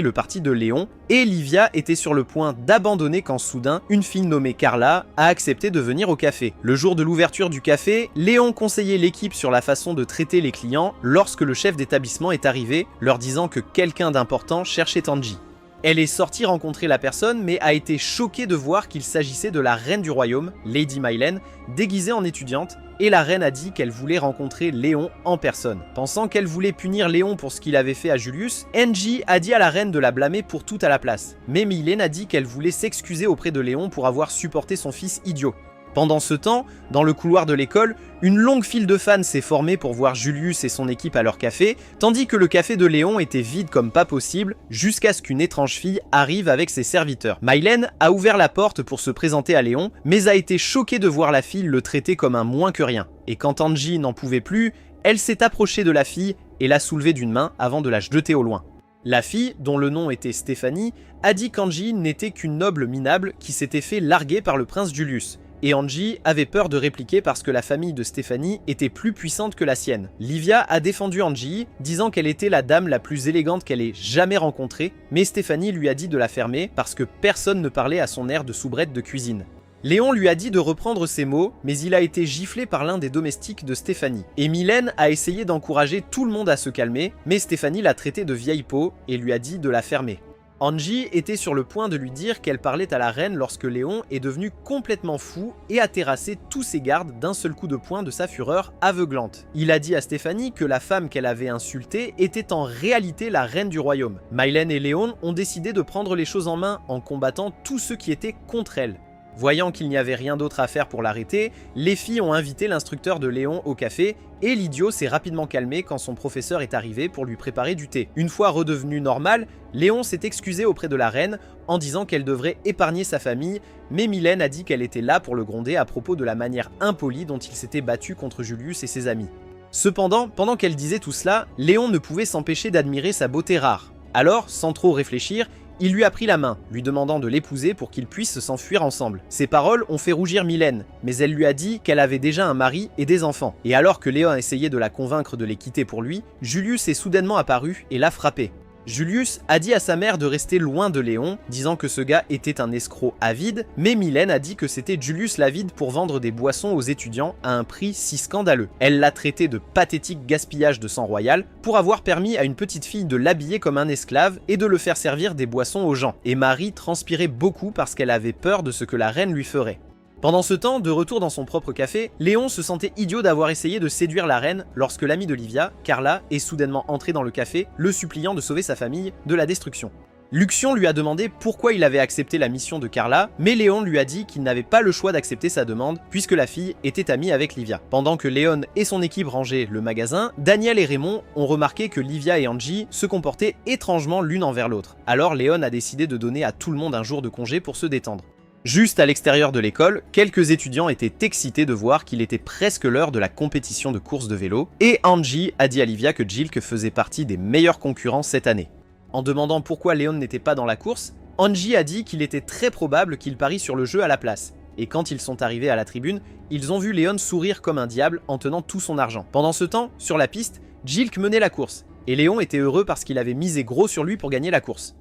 [SPEAKER 1] le parti de Léon, et Livia était sur le point d'abandonner quand soudain, une fille nommée Carla a accepté de venir au café. Le jour de l'ouverture du café, Léon conseillait l'équipe sur la façon de traiter les clients lorsque le chef d'établissement est arrivé, leur disant que quelqu'un d'important cherchait Angie. Elle est sortie rencontrer la personne, mais a été choquée de voir qu'il s'agissait de la reine du royaume, Lady Mylène, déguisée en étudiante, et la reine a dit qu'elle voulait rencontrer Léon en personne. Pensant qu'elle voulait punir Léon pour ce qu'il avait fait à Julius, Angie a dit à la reine de la blâmer pour tout à la place. Mais Mylène a dit qu'elle voulait s'excuser auprès de Léon pour avoir supporté son fils idiot. Pendant ce temps, dans le couloir de l'école, une longue file de fans s'est formée pour voir Julius et son équipe à leur café, tandis que le café de Léon était vide comme pas possible, jusqu'à ce qu'une étrange fille arrive avec ses serviteurs. Mylène a ouvert la porte pour se présenter à Léon, mais a été choquée de voir la fille le traiter comme un moins que rien. Et quand Angie n'en pouvait plus, elle s'est approchée de la fille et l'a soulevée d'une main avant de la jeter au loin. La fille, dont le nom était Stéphanie, a dit qu'Angie n'était qu'une noble minable qui s'était fait larguer par le prince Julius. Et Angie avait peur de répliquer parce que la famille de Stéphanie était plus puissante que la sienne. Livia a défendu Angie, disant qu'elle était la dame la plus élégante qu'elle ait jamais rencontrée, mais Stéphanie lui a dit de la fermer parce que personne ne parlait à son air de soubrette de cuisine. Léon lui a dit de reprendre ses mots, mais il a été giflé par l'un des domestiques de Stéphanie. Et Mylène a essayé d'encourager tout le monde à se calmer, mais Stéphanie l'a traité de vieille peau et lui a dit de la fermer. Angie était sur le point de lui dire qu'elle parlait à la reine lorsque Léon est devenu complètement fou et a terrassé tous ses gardes d'un seul coup de poing de sa fureur aveuglante. Il a dit à Stéphanie que la femme qu'elle avait insultée était en réalité la reine du royaume. Mylène et Léon ont décidé de prendre les choses en main en combattant tous ceux qui étaient contre elle. Voyant qu'il n'y avait rien d'autre à faire pour l'arrêter, les filles ont invité l'instructeur de Léon au café et l'idiot s'est rapidement calmé quand son professeur est arrivé pour lui préparer du thé. Une fois redevenu normal, Léon s'est excusé auprès de la reine en disant qu'elle devrait épargner sa famille, mais Mylène a dit qu'elle était là pour le gronder à propos de la manière impolie dont il s'était battu contre Julius et ses amis. Cependant, pendant qu'elle disait tout cela, Léon ne pouvait s'empêcher d'admirer sa beauté rare. Alors, sans trop réfléchir, il lui a pris la main, lui demandant de l'épouser pour qu'ils puissent s'enfuir ensemble. Ces paroles ont fait rougir Mylène, mais elle lui a dit qu'elle avait déjà un mari et des enfants. Et alors que Léon essayait de la convaincre de les quitter pour lui, Julius est soudainement apparu et l'a frappé. Julius a dit à sa mère de rester loin de Léon, disant que ce gars était un escroc avide, mais Mylène a dit que c'était Julius l'avide pour vendre des boissons aux étudiants à un prix si scandaleux. Elle l'a traité de pathétique gaspillage de sang royal pour avoir permis à une petite fille de l'habiller comme un esclave et de le faire servir des boissons aux gens. Et Marie transpirait beaucoup parce qu'elle avait peur de ce que la reine lui ferait. Pendant ce temps, de retour dans son propre café, Léon se sentait idiot d'avoir essayé de séduire la reine lorsque l'amie d'Olivia, Carla, est soudainement entrée dans le café, le suppliant de sauver sa famille de la destruction. Luxion lui a demandé pourquoi il avait accepté la mission de Carla, mais Léon lui a dit qu'il n'avait pas le choix d'accepter sa demande puisque la fille était amie avec Livia. Pendant que Léon et son équipe rangeaient le magasin, Daniel et Raymond ont remarqué que Livia et Angie se comportaient étrangement l'une envers l'autre. Alors Léon a décidé de donner à tout le monde un jour de congé pour se détendre. Juste à l'extérieur de l'école, quelques étudiants étaient excités de voir qu'il était presque l'heure de la compétition de course de vélo, et Angie a dit à Livia que Jilk faisait partie des meilleurs concurrents cette année. En demandant pourquoi Léon n'était pas dans la course, Angie a dit qu'il était très probable qu'il parie sur le jeu à la place. Et quand ils sont arrivés à la tribune, ils ont vu Léon sourire comme un diable en tenant tout son argent. Pendant ce temps, sur la piste, Jilk menait la course, et Léon était heureux parce qu'il avait misé gros sur lui pour gagner la course.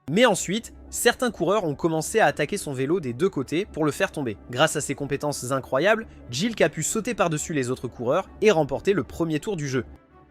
[SPEAKER 1] Mais ensuite, certains coureurs ont commencé à attaquer son vélo des deux côtés pour le faire tomber. Grâce à ses compétences incroyables, Jilk a pu sauter par-dessus les autres coureurs et remporter le premier tour du jeu.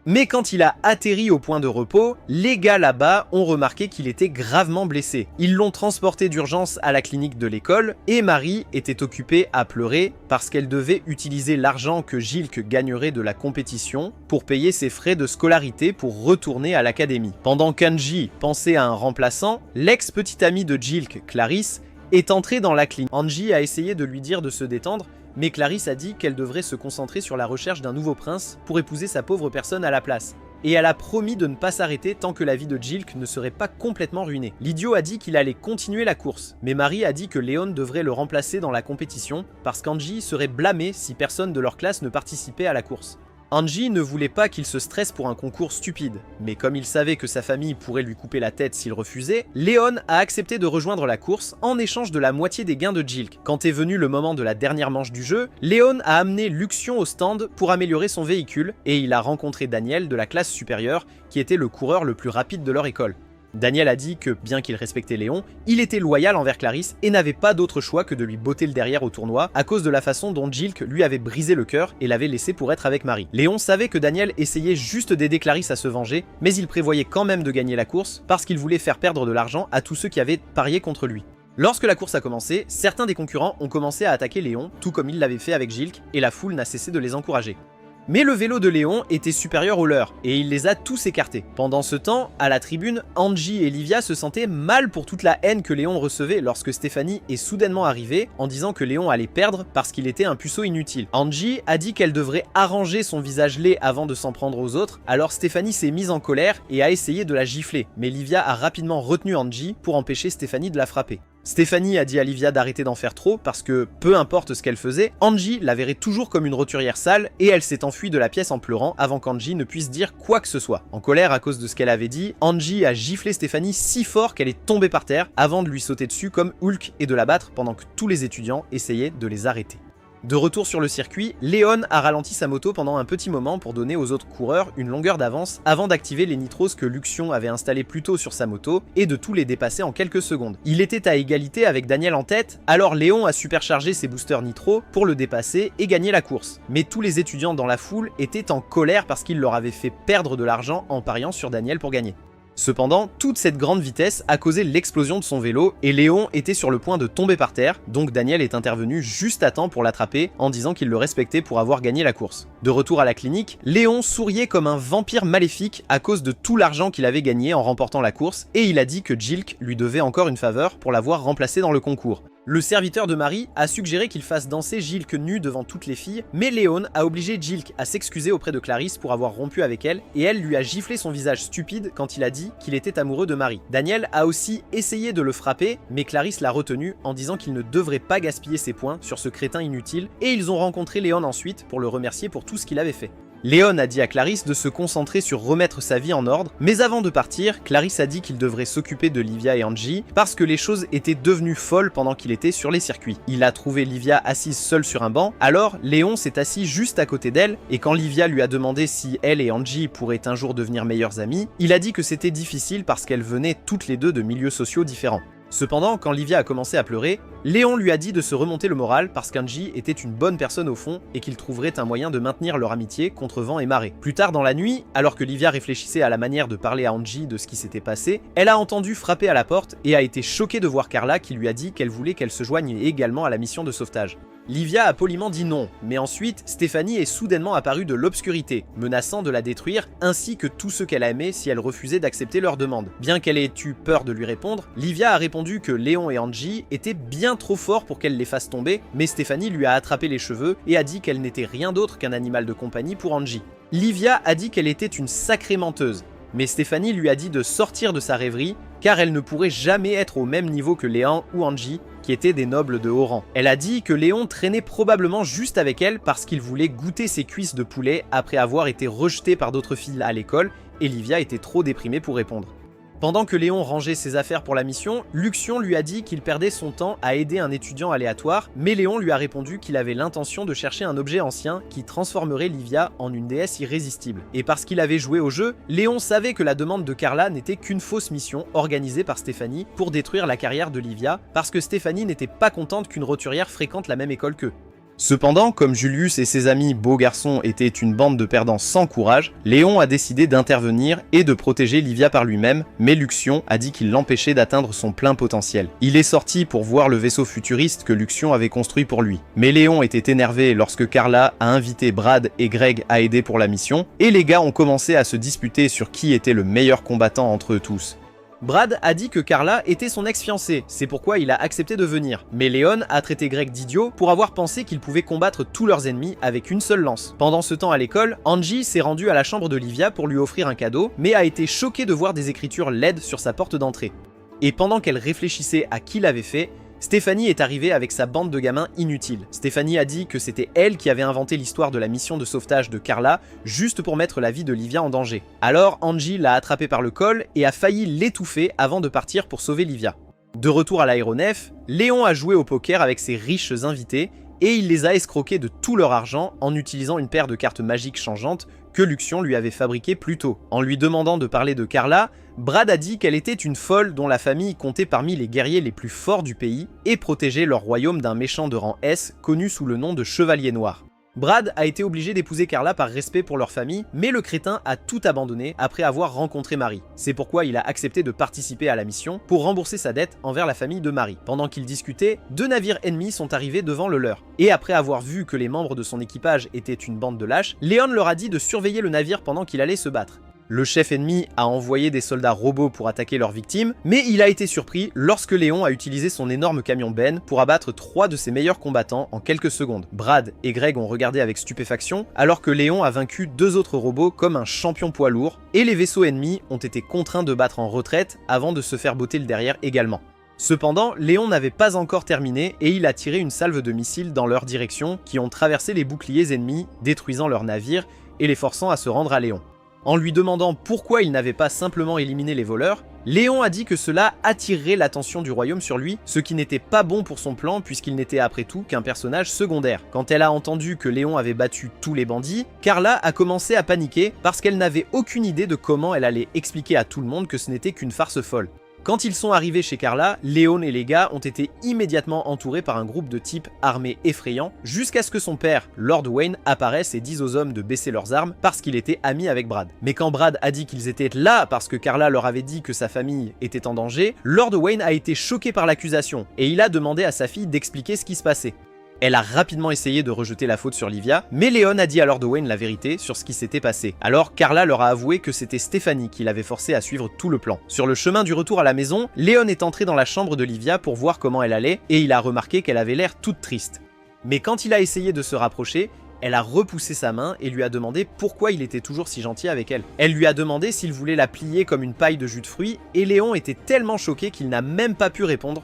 [SPEAKER 1] Mais quand il a atterri au point de repos, les gars là-bas ont remarqué qu'il était gravement blessé. Ils l'ont transporté d'urgence à la clinique de l'école et Marie était occupée à pleurer parce qu'elle devait utiliser l'argent que Jilk gagnerait de la compétition pour payer ses frais de scolarité pour retourner à l'académie. Pendant qu'Angie pensait à un remplaçant, l'ex-petite amie de Jilk, Clarisse, est entrée dans la clinique. Angie a essayé de lui dire de se détendre, mais Clarisse a dit qu'elle devrait se concentrer sur la recherche d'un nouveau prince pour épouser sa pauvre personne à la place. Et elle a promis de ne pas s'arrêter tant que la vie de Jilk ne serait pas complètement ruinée. L'idiot a dit qu'il allait continuer la course, mais Marie a dit que Léon devrait le remplacer dans la compétition parce qu'Angie serait blâmée si personne de leur classe ne participait à la course. Angie ne voulait pas qu'il se stresse pour un concours stupide, mais comme il savait que sa famille pourrait lui couper la tête s'il refusait, Léon a accepté de rejoindre la course en échange de la moitié des gains de Jilk. Quand est venu le moment de la dernière manche du jeu, Léon a amené Luxion au stand pour améliorer son véhicule et il a rencontré Daniel de la classe supérieure qui était le coureur le plus rapide de leur école. Daniel a dit que, bien qu'il respectait Léon, il était loyal envers Clarisse et n'avait pas d'autre choix que de lui botter le derrière au tournoi à cause de la façon dont Jilk lui avait brisé le cœur et l'avait laissé pour être avec Marie. Léon savait que Daniel essayait juste d'aider Clarisse à se venger, mais il prévoyait quand même de gagner la course parce qu'il voulait faire perdre de l'argent à tous ceux qui avaient parié contre lui. Lorsque la course a commencé, certains des concurrents ont commencé à attaquer Léon, tout comme il l'avait fait avec Jilk, et la foule n'a cessé de les encourager. Mais le vélo de Léon était supérieur au leur, et il les a tous écartés. Pendant ce temps, à la tribune, Angie et Livia se sentaient mal pour toute la haine que Léon recevait lorsque Stéphanie est soudainement arrivée en disant que Léon allait perdre parce qu'il était un puceau inutile. Angie a dit qu'elle devrait arranger son visage laid avant de s'en prendre aux autres, alors Stéphanie s'est mise en colère et a essayé de la gifler, mais Livia a rapidement retenu Angie pour empêcher Stéphanie de la frapper. Stéphanie a dit à Livia d'arrêter d'en faire trop parce que, peu importe ce qu'elle faisait, Angie la verrait toujours comme une roturière sale et elle s'est enfuie de la pièce en pleurant avant qu'Angie ne puisse dire quoi que ce soit. En colère à cause de ce qu'elle avait dit, Angie a giflé Stéphanie si fort qu'elle est tombée par terre avant de lui sauter dessus comme Hulk et de la battre pendant que tous les étudiants essayaient de les arrêter. De retour sur le circuit, Léon a ralenti sa moto pendant un petit moment pour donner aux autres coureurs une longueur d'avance avant d'activer les nitros que Luxion avait installés plus tôt sur sa moto et de tous les dépasser en quelques secondes. Il était à égalité avec Daniel en tête, alors Léon a superchargé ses boosters nitro pour le dépasser et gagner la course. Mais tous les étudiants dans la foule étaient en colère parce qu'il leur avait fait perdre de l'argent en pariant sur Daniel pour gagner. Cependant, toute cette grande vitesse a causé l'explosion de son vélo et Léon était sur le point de tomber par terre, donc Daniel est intervenu juste à temps pour l'attraper en disant qu'il le respectait pour avoir gagné la course. De retour à la clinique, Léon souriait comme un vampire maléfique à cause de tout l'argent qu'il avait gagné en remportant la course et il a dit que Jilk lui devait encore une faveur pour l'avoir remplacé dans le concours. Le serviteur de Marie a suggéré qu'il fasse danser Jilk nu devant toutes les filles, mais Léon a obligé Jilk à s'excuser auprès de Clarisse pour avoir rompu avec elle, et elle lui a giflé son visage stupide quand il a dit qu'il était amoureux de Marie. Daniel a aussi essayé de le frapper, mais Clarisse l'a retenu en disant qu'il ne devrait pas gaspiller ses points sur ce crétin inutile, et ils ont rencontré Léon ensuite pour le remercier pour tout ce qu'il avait fait. Léon a dit à Clarisse de se concentrer sur remettre sa vie en ordre, mais avant de partir, Clarisse a dit qu'il devrait s'occuper de Livia et Angie parce que les choses étaient devenues folles pendant qu'il était sur les circuits. Il a trouvé Livia assise seule sur un banc, alors Léon s'est assis juste à côté d'elle, et quand Livia lui a demandé si elle et Angie pourraient un jour devenir meilleures amies, il a dit que c'était difficile parce qu'elles venaient toutes les deux de milieux sociaux différents. Cependant, quand Livia a commencé à pleurer, Léon lui a dit de se remonter le moral parce qu'Angie était une bonne personne au fond et qu'ils trouveraient un moyen de maintenir leur amitié contre vent et marée. Plus tard dans la nuit, alors que Livia réfléchissait à la manière de parler à Angie de ce qui s'était passé, elle a entendu frapper à la porte et a été choquée de voir Carla qui lui a dit qu'elle voulait qu'elle se joigne également à la mission de sauvetage. Livia a poliment dit non, mais ensuite, Stéphanie est soudainement apparue de l'obscurité, menaçant de la détruire, ainsi que tous ceux qu'elle aimait si elle refusait d'accepter leur demande. Bien qu'elle ait eu peur de lui répondre, Livia a répondu que Léon et Angie étaient bien trop forts pour qu'elle les fasse tomber, mais Stéphanie lui a attrapé les cheveux et a dit qu'elle n'était rien d'autre qu'un animal de compagnie pour Angie. Livia a dit qu'elle était une sacrée menteuse, mais Stéphanie lui a dit de sortir de sa rêverie, car elle ne pourrait jamais être au même niveau que Léon ou Angie, qui étaient des nobles de haut rang. Elle a dit que Léon traînait probablement juste avec elle parce qu'il voulait goûter ses cuisses de poulet après avoir été rejeté par d'autres filles à l'école, et Livia était trop déprimée pour répondre. Pendant que Léon rangeait ses affaires pour la mission, Luxion lui a dit qu'il perdait son temps à aider un étudiant aléatoire, mais Léon lui a répondu qu'il avait l'intention de chercher un objet ancien qui transformerait Livia en une déesse irrésistible. Et parce qu'il avait joué au jeu, Léon savait que la demande de Carla n'était qu'une fausse mission organisée par Stéphanie pour détruire la carrière de Livia, parce que Stéphanie n'était pas contente qu'une roturière fréquente la même école qu'eux. Cependant, comme Julius et ses amis beaux garçons étaient une bande de perdants sans courage, Léon a décidé d'intervenir et de protéger Livia par lui-même, mais Luxion a dit qu'il l'empêchait d'atteindre son plein potentiel. Il est sorti pour voir le vaisseau futuriste que Luxion avait construit pour lui. Mais Léon était énervé lorsque Carla a invité Brad et Greg à aider pour la mission, et les gars ont commencé à se disputer sur qui était le meilleur combattant entre eux tous. Brad a dit que Carla était son ex-fiancée, c'est pourquoi il a accepté de venir. Mais Léon a traité Greg d'idiot pour avoir pensé qu'ils pouvaient combattre tous leurs ennemis avec une seule lance. Pendant ce temps à l'école, Angie s'est rendue à la chambre de Livia pour lui offrir un cadeau, mais a été choquée de voir des écritures LED sur sa porte d'entrée. Et pendant qu'elle réfléchissait à qui l'avait fait, Stéphanie est arrivée avec sa bande de gamins inutiles. Stéphanie a dit que c'était elle qui avait inventé l'histoire de la mission de sauvetage de Carla, juste pour mettre la vie de Livia en danger. Alors Angie l'a attrapée par le col et a failli l'étouffer avant de partir pour sauver Livia. De retour à l'aéronef, Léon a joué au poker avec ses riches invités et il les a escroqués de tout leur argent en utilisant une paire de cartes magiques changeantes que Luxion lui avait fabriquées plus tôt. En lui demandant de parler de Carla, Brad a dit qu'elle était une folle dont la famille comptait parmi les guerriers les plus forts du pays et protégeait leur royaume d'un méchant de rang S connu sous le nom de Chevalier Noir. Brad a été obligé d'épouser Carla par respect pour leur famille, mais le crétin a tout abandonné après avoir rencontré Marie. C'est pourquoi il a accepté de participer à la mission pour rembourser sa dette envers la famille de Marie. Pendant qu'ils discutaient, 2 navires ennemis sont arrivés devant le leur. Et après avoir vu que les membres de son équipage étaient une bande de lâches, Léon leur a dit de surveiller le navire pendant qu'il allait se battre. Le chef ennemi a envoyé des soldats robots pour attaquer leurs victimes, mais il a été surpris lorsque Léon a utilisé son énorme camion Ben pour abattre 3 de ses meilleurs combattants en quelques secondes. Brad et Greg ont regardé avec stupéfaction, alors que Léon a vaincu 2 autres robots comme un champion poids lourd, et les vaisseaux ennemis ont été contraints de battre en retraite avant de se faire botter le derrière également. Cependant, Léon n'avait pas encore terminé et il a tiré une salve de missiles dans leur direction qui ont traversé les boucliers ennemis, détruisant leurs navires et les forçant à se rendre à Léon. En lui demandant pourquoi il n'avait pas simplement éliminé les voleurs, Léon a dit que cela attirerait l'attention du royaume sur lui, ce qui n'était pas bon pour son plan puisqu'il n'était après tout qu'un personnage secondaire. Quand elle a entendu que Léon avait battu tous les bandits, Carla a commencé à paniquer parce qu'elle n'avait aucune idée de comment elle allait expliquer à tout le monde que ce n'était qu'une farce folle. Quand ils sont arrivés chez Carla, Léon et les gars ont été immédiatement entourés par un groupe de types armés effrayants, jusqu'à ce que son père, Lord Wayne, apparaisse et dise aux hommes de baisser leurs armes parce qu'il était ami avec Brad. Mais quand Brad a dit qu'ils étaient là parce que Carla leur avait dit que sa famille était en danger, Lord Wayne a été choqué par l'accusation, et il a demandé à sa fille d'expliquer ce qui se passait. Elle a rapidement essayé de rejeter la faute sur Livia, mais Léon a dit à Lord Wayne la vérité sur ce qui s'était passé. Alors Carla leur a avoué que c'était Stéphanie qui l'avait forcé à suivre tout le plan. Sur le chemin du retour à la maison, Léon est entré dans la chambre de Livia pour voir comment elle allait, et il a remarqué qu'elle avait l'air toute triste. Mais quand il a essayé de se rapprocher, elle a repoussé sa main et lui a demandé pourquoi il était toujours si gentil avec elle. Elle lui a demandé s'il voulait la plier comme une paille de jus de fruits, et Léon était tellement choqué qu'il n'a même pas pu répondre.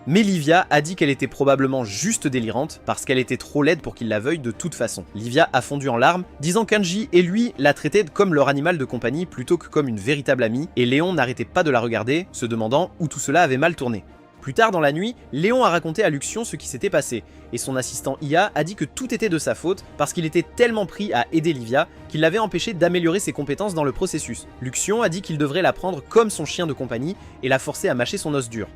[SPEAKER 1] mais Livia a dit qu'elle était probablement juste délirante parce qu'elle était trop laide pour qu'il la veuille de toute façon. Livia a fondu en larmes, disant qu'Angie et lui la traitaient comme leur animal de compagnie plutôt que comme une véritable amie, et Léon n'arrêtait pas de la regarder, se demandant où tout cela avait mal tourné. Plus tard dans la nuit, Léon a raconté à Luxion ce qui s'était passé, et son assistant IA a dit que tout était de sa faute parce qu'il était tellement pris à aider Livia qu'il l'avait empêché d'améliorer ses compétences dans le processus. Luxion a dit qu'il devrait la prendre comme son chien de compagnie et la forcer à mâcher son os dur.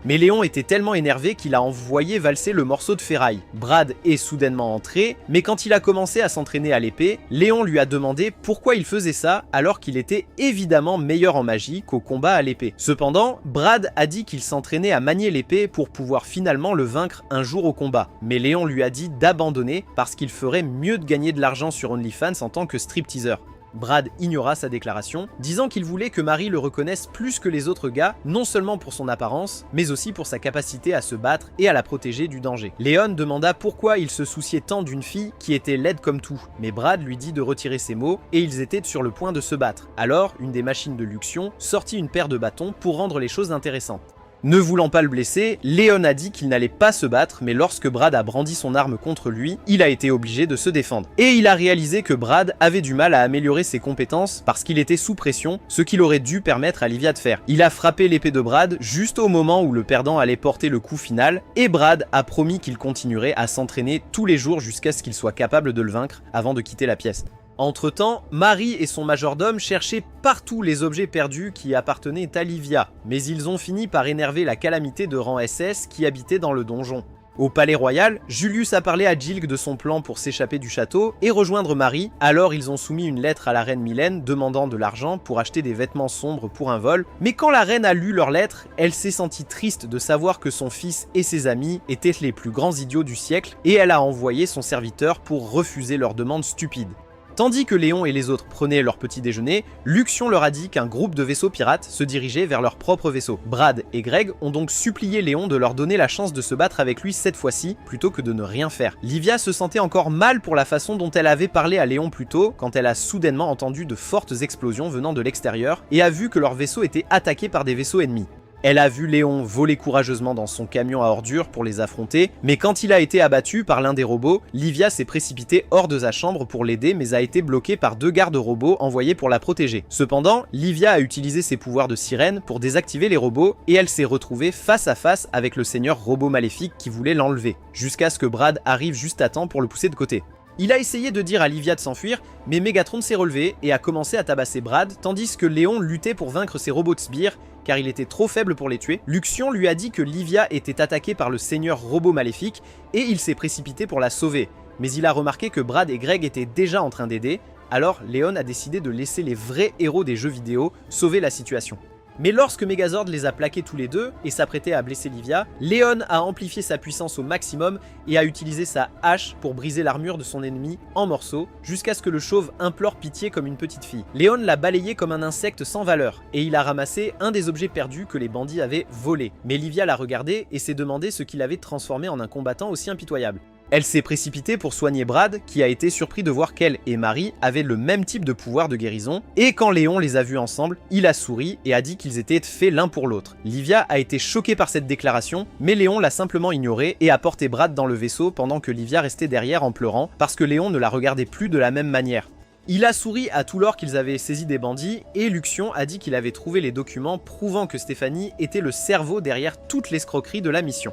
[SPEAKER 1] Mais Léon était tellement énervé qu'il a envoyé valser le morceau de ferraille. Brad est soudainement entré, mais quand il a commencé à s'entraîner à l'épée, Léon lui a demandé pourquoi il faisait ça alors qu'il était évidemment meilleur en magie qu'au combat à l'épée. Cependant, Brad a dit qu'il s'entraînait à manier l'épée pour pouvoir finalement le vaincre un jour au combat. Mais Léon lui a dit d'abandonner parce qu'il ferait mieux de gagner de l'argent sur OnlyFans en tant que stripteaseur. Brad ignora sa déclaration, disant qu'il voulait que Marie le reconnaisse plus que les autres gars, non seulement pour son apparence, mais aussi pour sa capacité à se battre et à la protéger du danger. Léon demanda pourquoi il se souciait tant d'une fille qui était laide comme tout, mais Brad lui dit de retirer ses mots et ils étaient sur le point de se battre. Alors, une des machines de Luxion sortit une paire de bâtons pour rendre les choses intéressantes. Ne voulant pas le blesser, Léon a dit qu'il n'allait pas se battre, mais lorsque Brad a brandi son arme contre lui, il a été obligé de se défendre. Et il a réalisé que Brad avait du mal à améliorer ses compétences parce qu'il était sous pression, ce qu'il aurait dû permettre à Livia de faire. Il a frappé l'épée de Brad juste au moment où le perdant allait porter le coup final, et Brad a promis qu'il continuerait à s'entraîner tous les jours jusqu'à ce qu'il soit capable de le vaincre avant de quitter la pièce. Entre-temps, Marie et son majordome cherchaient partout les objets perdus qui appartenaient à Livia, mais ils ont fini par énerver la calamité de rang SS qui habitait dans le donjon. Au palais royal, Julius a parlé à Jilk de son plan pour s'échapper du château et rejoindre Marie, alors ils ont soumis une lettre à la reine Mylène demandant de l'argent pour acheter des vêtements sombres pour un vol, mais quand la reine a lu leur lettre, elle s'est sentie triste de savoir que son fils et ses amis étaient les plus grands idiots du siècle et elle a envoyé son serviteur pour refuser leurs demandes stupides. Tandis que Léon et les autres prenaient leur petit déjeuner, Luxion leur a dit qu'un groupe de vaisseaux pirates se dirigeait vers leur propre vaisseau. Brad et Greg ont donc supplié Léon de leur donner la chance de se battre avec lui cette fois-ci, plutôt que de ne rien faire. Livia se sentait encore mal pour la façon dont elle avait parlé à Léon plus tôt, quand elle a soudainement entendu de fortes explosions venant de l'extérieur, et a vu que leur vaisseau était attaqué par des vaisseaux ennemis. Elle a vu Léon voler courageusement dans son camion à ordures pour les affronter, mais quand il a été abattu par l'un des robots, Livia s'est précipitée hors de sa chambre pour l'aider mais a été bloquée par 2 gardes robots envoyés pour la protéger. Cependant, Livia a utilisé ses pouvoirs de sirène pour désactiver les robots et elle s'est retrouvée face à face avec le seigneur robot maléfique qui voulait l'enlever, jusqu'à ce que Brad arrive juste à temps pour le pousser de côté. Il a essayé de dire à Livia de s'enfuir, mais Megatron s'est relevé et a commencé à tabasser Brad, tandis que Léon luttait pour vaincre ses robots de sbires, car il était trop faible pour les tuer. Luxion lui a dit que Livia était attaquée par le seigneur robot maléfique, et il s'est précipité pour la sauver. Mais il a remarqué que Brad et Greg étaient déjà en train d'aider, alors Léon a décidé de laisser les vrais héros des jeux vidéo sauver la situation. Mais lorsque Megazord les a plaqués tous les deux et s'apprêtait à blesser Livia, Léon a amplifié sa puissance au maximum et a utilisé sa hache pour briser l'armure de son ennemi en morceaux, jusqu'à ce que le chauve implore pitié comme une petite fille. Léon l'a balayé comme un insecte sans valeur, et il a ramassé un des objets perdus que les bandits avaient volé. Mais Livia l'a regardé et s'est demandé ce qui l'avait transformé en un combattant aussi impitoyable. Elle s'est précipitée pour soigner Brad, qui a été surpris de voir qu'elle et Marie avaient le même type de pouvoir de guérison, et quand Léon les a vus ensemble, il a souri et a dit qu'ils étaient faits l'un pour l'autre. Livia a été choquée par cette déclaration, mais Léon l'a simplement ignorée et a porté Brad dans le vaisseau pendant que Livia restait derrière en pleurant, parce que Léon ne la regardait plus de la même manière. Il a souri à tout l'or qu'ils avaient saisi des bandits, et Luxion a dit qu'il avait trouvé les documents prouvant que Stéphanie était le cerveau derrière toute l'escroquerie de la mission.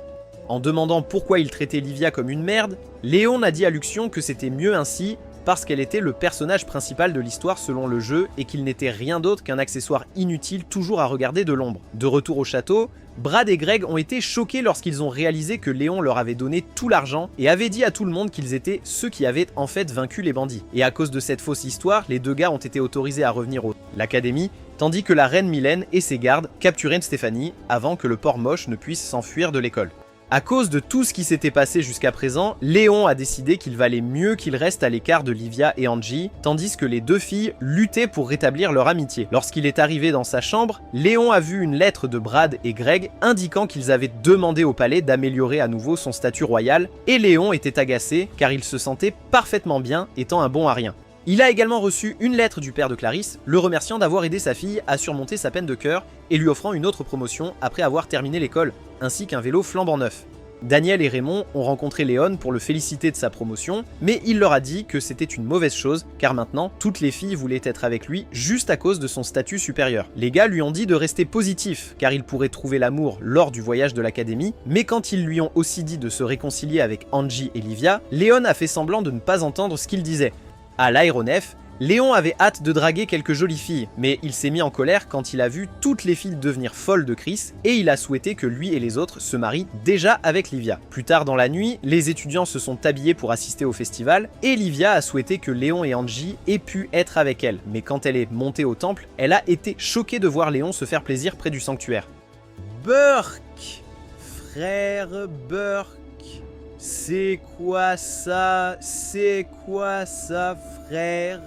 [SPEAKER 1] En demandant pourquoi il traitait Livia comme une merde, Léon a dit à Luxion que c'était mieux ainsi parce qu'elle était le personnage principal de l'histoire selon le jeu et qu'il n'était rien d'autre qu'un accessoire inutile toujours à regarder de l'ombre. De retour au château, Brad et Greg ont été choqués lorsqu'ils ont réalisé que Léon leur avait donné tout l'argent et avait dit à tout le monde qu'ils étaient ceux qui avaient en fait vaincu les bandits. Et à cause de cette fausse histoire, les 2 gars ont été autorisés à revenir à l'académie, tandis que la reine Mylène et ses gardes capturaient Stéphanie avant que le porc moche ne puisse s'enfuir de l'école. À cause de tout ce qui s'était passé jusqu'à présent, Léon a décidé qu'il valait mieux qu'il reste à l'écart de Livia et Angie, tandis que les 2 filles luttaient pour rétablir leur amitié. Lorsqu'il est arrivé dans sa chambre, Léon a vu une lettre de Brad et Greg indiquant qu'ils avaient demandé au palais d'améliorer à nouveau son statut royal, et Léon était agacé car il se sentait parfaitement bien étant un bon à rien. Il a également reçu une lettre du père de Clarisse, le remerciant d'avoir aidé sa fille à surmonter sa peine de cœur et lui offrant une autre promotion après avoir terminé l'école, ainsi qu'un vélo flambant neuf. Daniel et Raymond ont rencontré Léon pour le féliciter de sa promotion, mais il leur a dit que c'était une mauvaise chose, car maintenant, toutes les filles voulaient être avec lui juste à cause de son statut supérieur. Les gars lui ont dit de rester positif, car il pourrait trouver l'amour lors du voyage de l'académie, mais quand ils lui ont aussi dit de se réconcilier avec Angie et Livia, Léon a fait semblant de ne pas entendre ce qu'il disait. À l'aéronef, Léon avait hâte de draguer quelques jolies filles, mais il s'est mis en colère quand il a vu toutes les filles devenir folles de Chris et il a souhaité que lui et les autres se marient déjà avec Livia. Plus tard dans la nuit, les étudiants se sont habillés pour assister au festival et Livia a souhaité que Léon et Angie aient pu être avec elle, mais quand elle est montée au temple, elle a été choquée de voir Léon se faire plaisir près du sanctuaire. Burke, frère Burke. C'est quoi ça? C'est quoi ça, frère?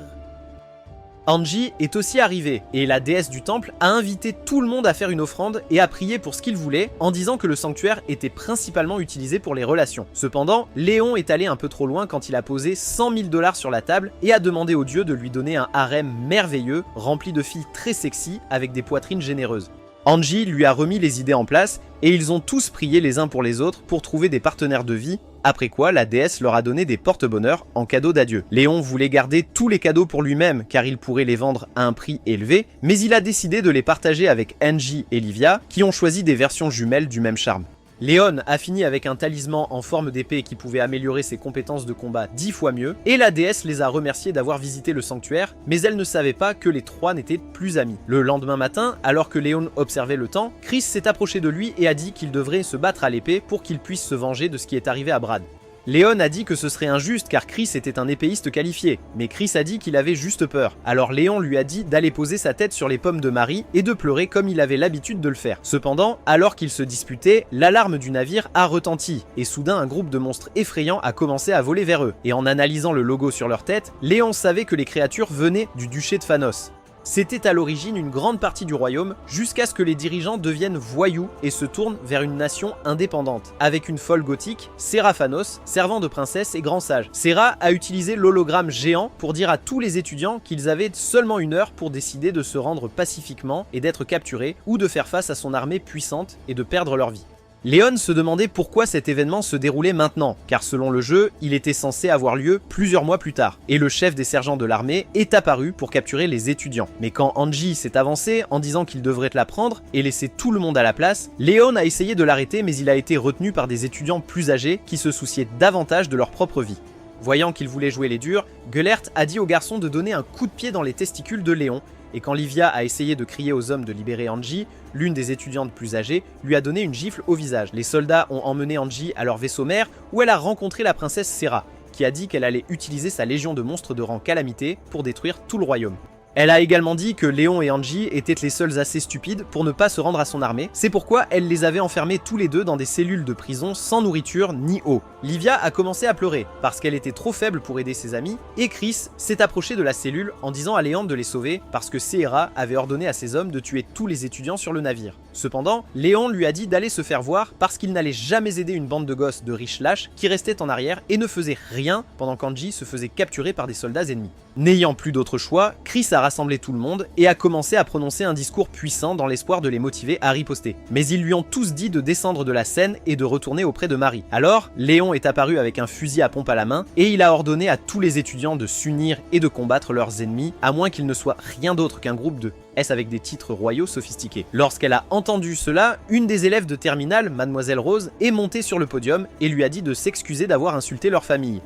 [SPEAKER 1] Angie est aussi arrivée, et la déesse du temple a invité tout le monde à faire une offrande et à prier pour ce qu'ils voulaient, en disant que le sanctuaire était principalement utilisé pour les relations. Cependant, Léon est allé un peu trop loin quand il a posé 100 000 $ sur la table et a demandé au dieu de lui donner un harem merveilleux, rempli de filles très sexy, avec des poitrines généreuses. Angie lui a remis les idées en place, et ils ont tous prié les uns pour les autres pour trouver des partenaires de vie, après quoi la déesse leur a donné des porte-bonheur en cadeau d'adieu. Léon voulait garder tous les cadeaux pour lui-même car il pourrait les vendre à un prix élevé, mais il a décidé de les partager avec Angie et Livia qui ont choisi des versions jumelles du même charme. Léon a fini avec un talisman en forme d'épée qui pouvait améliorer ses compétences de combat 10 fois mieux, et la déesse les a remerciés d'avoir visité le sanctuaire, mais elle ne savait pas que les trois n'étaient plus amis. Le lendemain matin, alors que Léon observait le temps, Chris s'est approché de lui et a dit qu'il devrait se battre à l'épée pour qu'il puisse se venger de ce qui est arrivé à Brad. Léon a dit que ce serait injuste car Chris était un épéiste qualifié, mais Chris a dit qu'il avait juste peur. Alors Léon lui a dit d'aller poser sa tête sur les pommes de Marie et de pleurer comme il avait l'habitude de le faire. Cependant, alors qu'ils se disputaient, l'alarme du navire a retenti, et soudain un groupe de monstres effrayants a commencé à voler vers eux. Et en analysant le logo sur leur tête, Léon savait que les créatures venaient du duché de Phanos. C'était à l'origine une grande partie du royaume, jusqu'à ce que les dirigeants deviennent voyous et se tournent vers une nation indépendante. Avec une folle gothique, Séraphanos, servant de princesse et grand sage. Séra a utilisé l'hologramme géant pour dire à tous les étudiants qu'ils avaient seulement 1 heure pour décider de se rendre pacifiquement et d'être capturés, ou de faire face à son armée puissante et de perdre leur vie. Léon se demandait pourquoi cet événement se déroulait maintenant, car selon le jeu, il était censé avoir lieu plusieurs mois plus tard, et le chef des sergents de l'armée est apparu pour capturer les étudiants. Mais quand Angie s'est avancé en disant qu'il devrait la prendre et laisser tout le monde à la place, Léon a essayé de l'arrêter mais il a été retenu par des étudiants plus âgés qui se souciaient davantage de leur propre vie. Voyant qu'il voulait jouer les durs, Gueulert a dit au garçon de donner un coup de pied dans les testicules de Léon, et quand Livia a essayé de crier aux hommes de libérer Angie, l'une des étudiantes plus âgées lui a donné une gifle au visage. Les soldats ont emmené Angie à leur vaisseau mère où elle a rencontré la princesse Séra, qui a dit qu'elle allait utiliser sa légion de monstres de rang calamité pour détruire tout le royaume. Elle a également dit que Léon et Angie étaient les seuls assez stupides pour ne pas se rendre à son armée, c'est pourquoi elle les avait enfermés tous les deux dans des cellules de prison sans nourriture ni eau. Livia a commencé à pleurer, parce qu'elle était trop faible pour aider ses amis, et Chris s'est approché de la cellule en disant à Léon de les sauver, parce que Séra avait ordonné à ses hommes de tuer tous les étudiants sur le navire. Cependant, Léon lui a dit d'aller se faire voir parce qu'il n'allait jamais aider une bande de gosses de riches lâches qui restaient en arrière et ne faisaient rien pendant qu'Angie se faisait capturer par des soldats ennemis. N'ayant plus d'autre choix, Chris a rassemblé tout le monde et a commencé à prononcer un discours puissant dans l'espoir de les motiver à riposter. Mais ils lui ont tous dit de descendre de la scène et de retourner auprès de Marie. Alors, Léon est apparu avec un fusil à pompe à la main et il a ordonné à tous les étudiants de s'unir et de combattre leurs ennemis, à moins qu'ils ne soient rien d'autre qu'un groupe de S avec des titres royaux sophistiqués. Lorsqu'elle a entendu cela, une des élèves de terminale, Mademoiselle Rose, est montée sur le podium et lui a dit de s'excuser d'avoir insulté leur famille.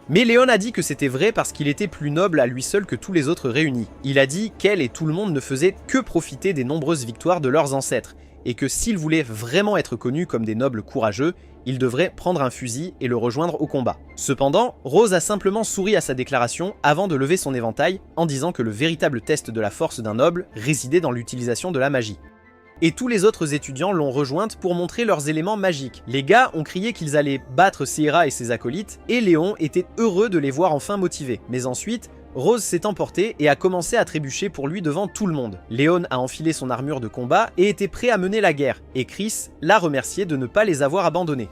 [SPEAKER 1] Mais Léon a dit que c'était vrai parce qu'il était plus noble à lui seul que tous les autres réunis. Il a dit qu'elle et tout le monde ne faisaient que profiter des nombreuses victoires de leurs ancêtres, et que s'ils voulaient vraiment être connus comme des nobles courageux, ils devraient prendre un fusil et le rejoindre au combat. Cependant, Rose a simplement souri à sa déclaration avant de lever son éventail en disant que le véritable test de la force d'un noble résidait dans l'utilisation de la magie. Et tous les autres étudiants l'ont rejointe pour montrer leurs éléments magiques. Les gars ont crié qu'ils allaient battre Séra et ses acolytes, et Léon était heureux de les voir enfin motivés. Mais ensuite, Rose s'est emportée et a commencé à trébucher pour lui devant tout le monde. Léon a enfilé son armure de combat et était prêt à mener la guerre, et Chris l'a remercié de ne pas les avoir abandonnés.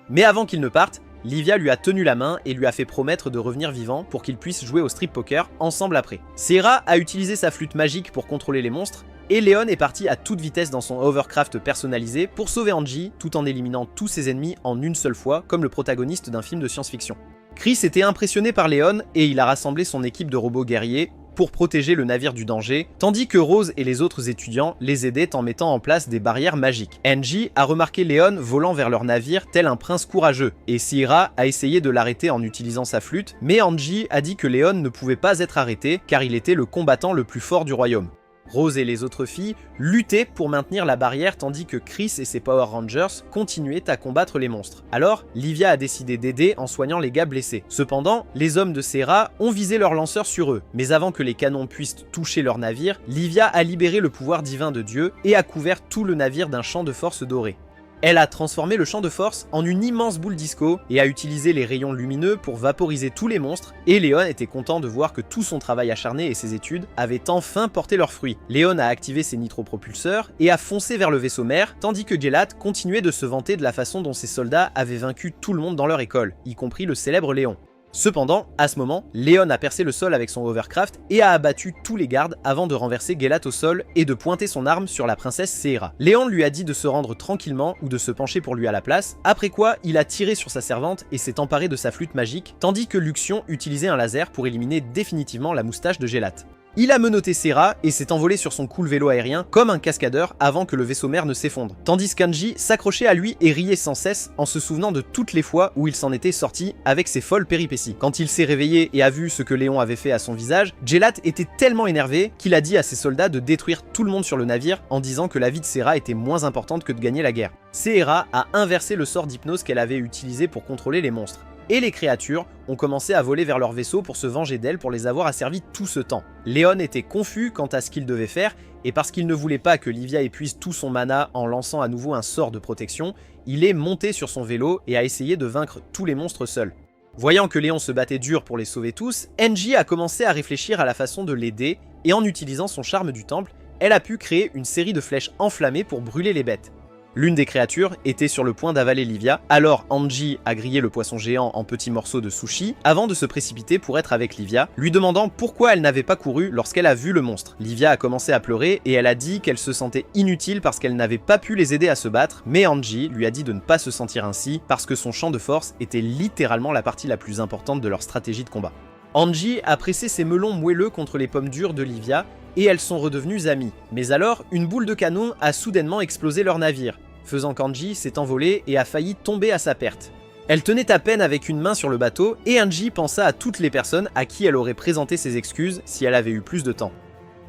[SPEAKER 1] Mais avant qu'ils ne partent, Livia lui a tenu la main et lui a fait promettre de revenir vivant pour qu'ils puissent jouer au strip poker ensemble après. Sierra a utilisé sa flûte magique pour contrôler les monstres, et Leon est parti à toute vitesse dans son hovercraft personnalisé pour sauver Angie tout en éliminant tous ses ennemis en une seule fois, comme le protagoniste d'un film de science-fiction. Chris était impressionné par Leon et il a rassemblé son équipe de robots guerriers pour protéger le navire du danger, tandis que Rose et les autres étudiants les aidaient en mettant en place des barrières magiques. Angie a remarqué Leon volant vers leur navire tel un prince courageux, et Sierra a essayé de l'arrêter en utilisant sa flûte, mais Angie a dit que Leon ne pouvait pas être arrêté car il était le combattant le plus fort du royaume. Rose et les autres filles luttaient pour maintenir la barrière tandis que Chris et ses Power Rangers continuaient à combattre les monstres. Alors, Livia a décidé d'aider en soignant les gars blessés. Cependant, les hommes de Sierra ont visé leurs lanceurs sur eux, mais avant que les canons puissent toucher leur navire, Livia a libéré le pouvoir divin de Dieu et a couvert tout le navire d'un champ de force doré. Elle a transformé le champ de force en une immense boule disco et a utilisé les rayons lumineux pour vaporiser tous les monstres, et Leon était content de voir que tout son travail acharné et ses études avaient enfin porté leurs fruits. Leon a activé ses nitropropulseurs et a foncé vers le vaisseau mère, tandis que Gelat continuait de se vanter de la façon dont ses soldats avaient vaincu tout le monde dans leur école, y compris le célèbre Léon. Cependant, à ce moment, Leon a percé le sol avec son hovercraft et a abattu tous les gardes avant de renverser Gelat au sol et de pointer son arme sur la princesse Sierra. Leon lui a dit de se rendre tranquillement ou de se pencher pour lui à la place, après quoi il a tiré sur sa servante et s'est emparé de sa flûte magique, tandis que Luxion utilisait un laser pour éliminer définitivement la moustache de Gelat. Il a menotté Sierra et s'est envolé sur son cool vélo aérien comme un cascadeur avant que le vaisseau mère ne s'effondre. Tandis qu'Angie s'accrochait à lui et riait sans cesse en se souvenant de toutes les fois où il s'en était sorti avec ses folles péripéties. Quand il s'est réveillé et a vu ce que Léon avait fait à son visage, Gelat était tellement énervé qu'il a dit à ses soldats de détruire tout le monde sur le navire en disant que la vie de Sierra était moins importante que de gagner la guerre. Sierra a inversé le sort d'hypnose qu'elle avait utilisé pour contrôler les monstres. Et les créatures ont commencé à voler vers leur vaisseau pour se venger d'elle pour les avoir asservis tout ce temps. Leon était confus quant à ce qu'il devait faire, et parce qu'il ne voulait pas que Livia épuise tout son mana en lançant à nouveau un sort de protection, il est monté sur son vélo et a essayé de vaincre tous les monstres seul. Voyant que Léon se battait dur pour les sauver tous, Angie a commencé à réfléchir à la façon de l'aider, et en utilisant son charme du temple, elle a pu créer une série de flèches enflammées pour brûler les bêtes. L'une des créatures était sur le point d'avaler Livia, alors Angie a grillé le poisson géant en petits morceaux de sushi avant de se précipiter pour être avec Livia, lui demandant pourquoi elle n'avait pas couru lorsqu'elle a vu le monstre. Livia a commencé à pleurer et elle a dit qu'elle se sentait inutile parce qu'elle n'avait pas pu les aider à se battre, mais Angie lui a dit de ne pas se sentir ainsi parce que son champ de force était littéralement la partie la plus importante de leur stratégie de combat. Angie a pressé ses melons moelleux contre les pommes dures de Livia et elles sont redevenues amies. Mais alors, une boule de canon a soudainement explosé leur navire, faisant qu'Angie s'est envolée et a failli tomber à sa perte. Elle tenait à peine avec une main sur le bateau et Angie pensa à toutes les personnes à qui elle aurait présenté ses excuses si elle avait eu plus de temps.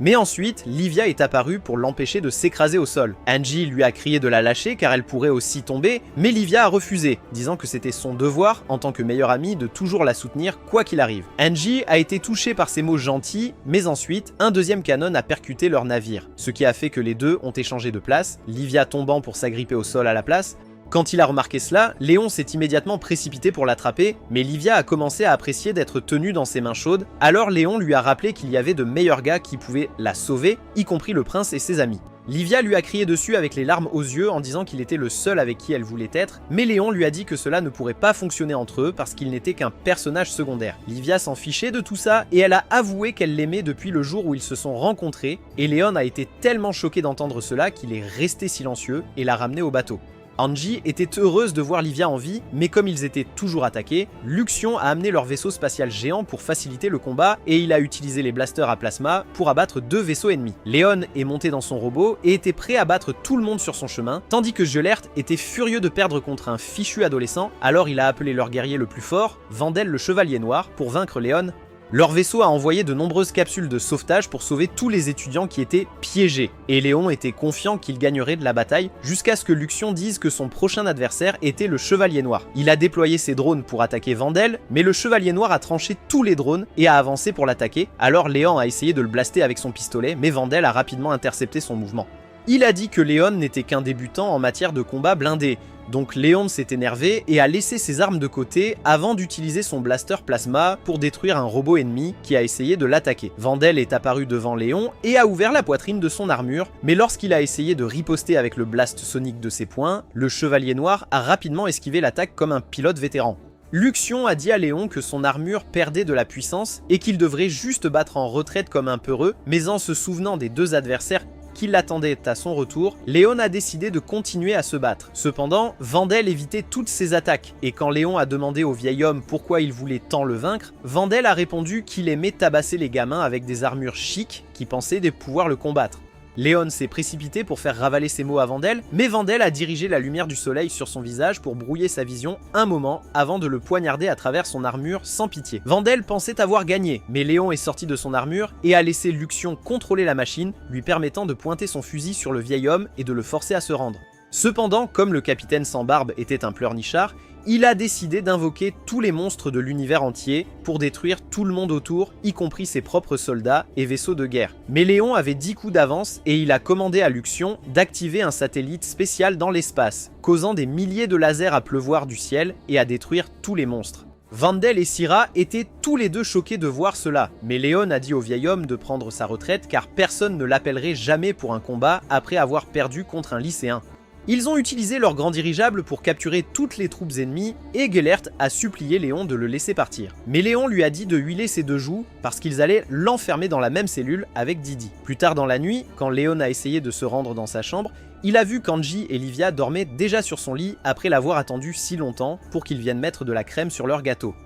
[SPEAKER 1] Mais ensuite, Livia est apparue pour l'empêcher de s'écraser au sol. Angie lui a crié de la lâcher car elle pourrait aussi tomber, mais Livia a refusé, disant que c'était son devoir, en tant que meilleure amie, de toujours la soutenir quoi qu'il arrive. Angie a été touchée par ces mots gentils, mais ensuite, un deuxième canon a percuté leur navire, ce qui a fait que les deux ont échangé de place, Livia tombant pour s'agripper au sol à la place. Quand il a remarqué cela, Léon s'est immédiatement précipité pour l'attraper, mais Livia a commencé à apprécier d'être tenue dans ses mains chaudes, alors Léon lui a rappelé qu'il y avait de meilleurs gars qui pouvaient la sauver, y compris le prince et ses amis. Livia lui a crié dessus avec les larmes aux yeux en disant qu'il était le seul avec qui elle voulait être, mais Léon lui a dit que cela ne pourrait pas fonctionner entre eux parce qu'il n'était qu'un personnage secondaire. Livia s'en fichait de tout ça et elle a avoué qu'elle l'aimait depuis le jour où ils se sont rencontrés, et Léon a été tellement choqué d'entendre cela qu'il est resté silencieux et l'a ramené au bateau. Angie était heureuse de voir Livia en vie, mais comme ils étaient toujours attaqués, Luxion a amené leur vaisseau spatial géant pour faciliter le combat et il a utilisé les blasters à plasma pour abattre 2 vaisseaux ennemis. Léon est monté dans son robot et était prêt à battre tout le monde sur son chemin, tandis que Gelert était furieux de perdre contre un fichu adolescent, alors il a appelé leur guerrier le plus fort, Vandel le Chevalier Noir, pour vaincre Léon. Leur vaisseau a envoyé de nombreuses capsules de sauvetage pour sauver tous les étudiants qui étaient piégés, et Léon était confiant qu'il gagnerait de la bataille, jusqu'à ce que Luxion dise que son prochain adversaire était le Chevalier Noir. Il a déployé ses drones pour attaquer Vandel, mais le Chevalier Noir a tranché tous les drones et a avancé pour l'attaquer, alors Léon a essayé de le blaster avec son pistolet, mais Vandel a rapidement intercepté son mouvement. Il a dit que Léon n'était qu'un débutant en matière de combat blindé, donc Léon s'est énervé et a laissé ses armes de côté avant d'utiliser son blaster plasma pour détruire un robot ennemi qui a essayé de l'attaquer. Vandel est apparu devant Léon et a ouvert la poitrine de son armure, mais lorsqu'il a essayé de riposter avec le blast sonique de ses poings, le Chevalier Noir a rapidement esquivé l'attaque comme un pilote vétéran. Luxion a dit à Léon que son armure perdait de la puissance et qu'il devrait juste battre en retraite comme un peureux, mais en se souvenant des deux adversaires qui l'attendaient à son retour, Léon a décidé de continuer à se battre. Cependant, Vandel évitait toutes ses attaques, et quand Léon a demandé au vieil homme pourquoi il voulait tant le vaincre, Vandel a répondu qu'il aimait tabasser les gamins avec des armures chics qui pensaient de pouvoir le combattre. Léon s'est précipité pour faire ravaler ses mots à Vandel, mais Vandel a dirigé la lumière du soleil sur son visage pour brouiller sa vision un moment avant de le poignarder à travers son armure sans pitié. Vandel pensait avoir gagné, mais Léon est sorti de son armure et a laissé Luxion contrôler la machine, lui permettant de pointer son fusil sur le vieil homme et de le forcer à se rendre. Cependant, comme le capitaine sans barbe était un pleurnichard, il a décidé d'invoquer tous les monstres de l'univers entier pour détruire tout le monde autour, y compris ses propres soldats et vaisseaux de guerre. Mais Léon avait 10 coups d'avance et il a commandé à Luxion d'activer un satellite spécial dans l'espace, causant des milliers de lasers à pleuvoir du ciel et à détruire tous les monstres. Vandel et Syrah étaient tous les deux choqués de voir cela, mais Léon a dit au vieil homme de prendre sa retraite car personne ne l'appellerait jamais pour un combat après avoir perdu contre un lycéen. Ils ont utilisé leur grand dirigeable pour capturer toutes les troupes ennemies et Gellert a supplié Léon de le laisser partir. Mais Léon lui a dit de huiler ses deux joues parce qu'ils allaient l'enfermer dans la même cellule avec Didi. Plus tard dans la nuit, quand Léon a essayé de se rendre dans sa chambre, il a vu qu'Angie et Livia dormaient déjà sur son lit après l'avoir attendu si longtemps pour qu'ils viennent mettre de la crème sur leur gâteau.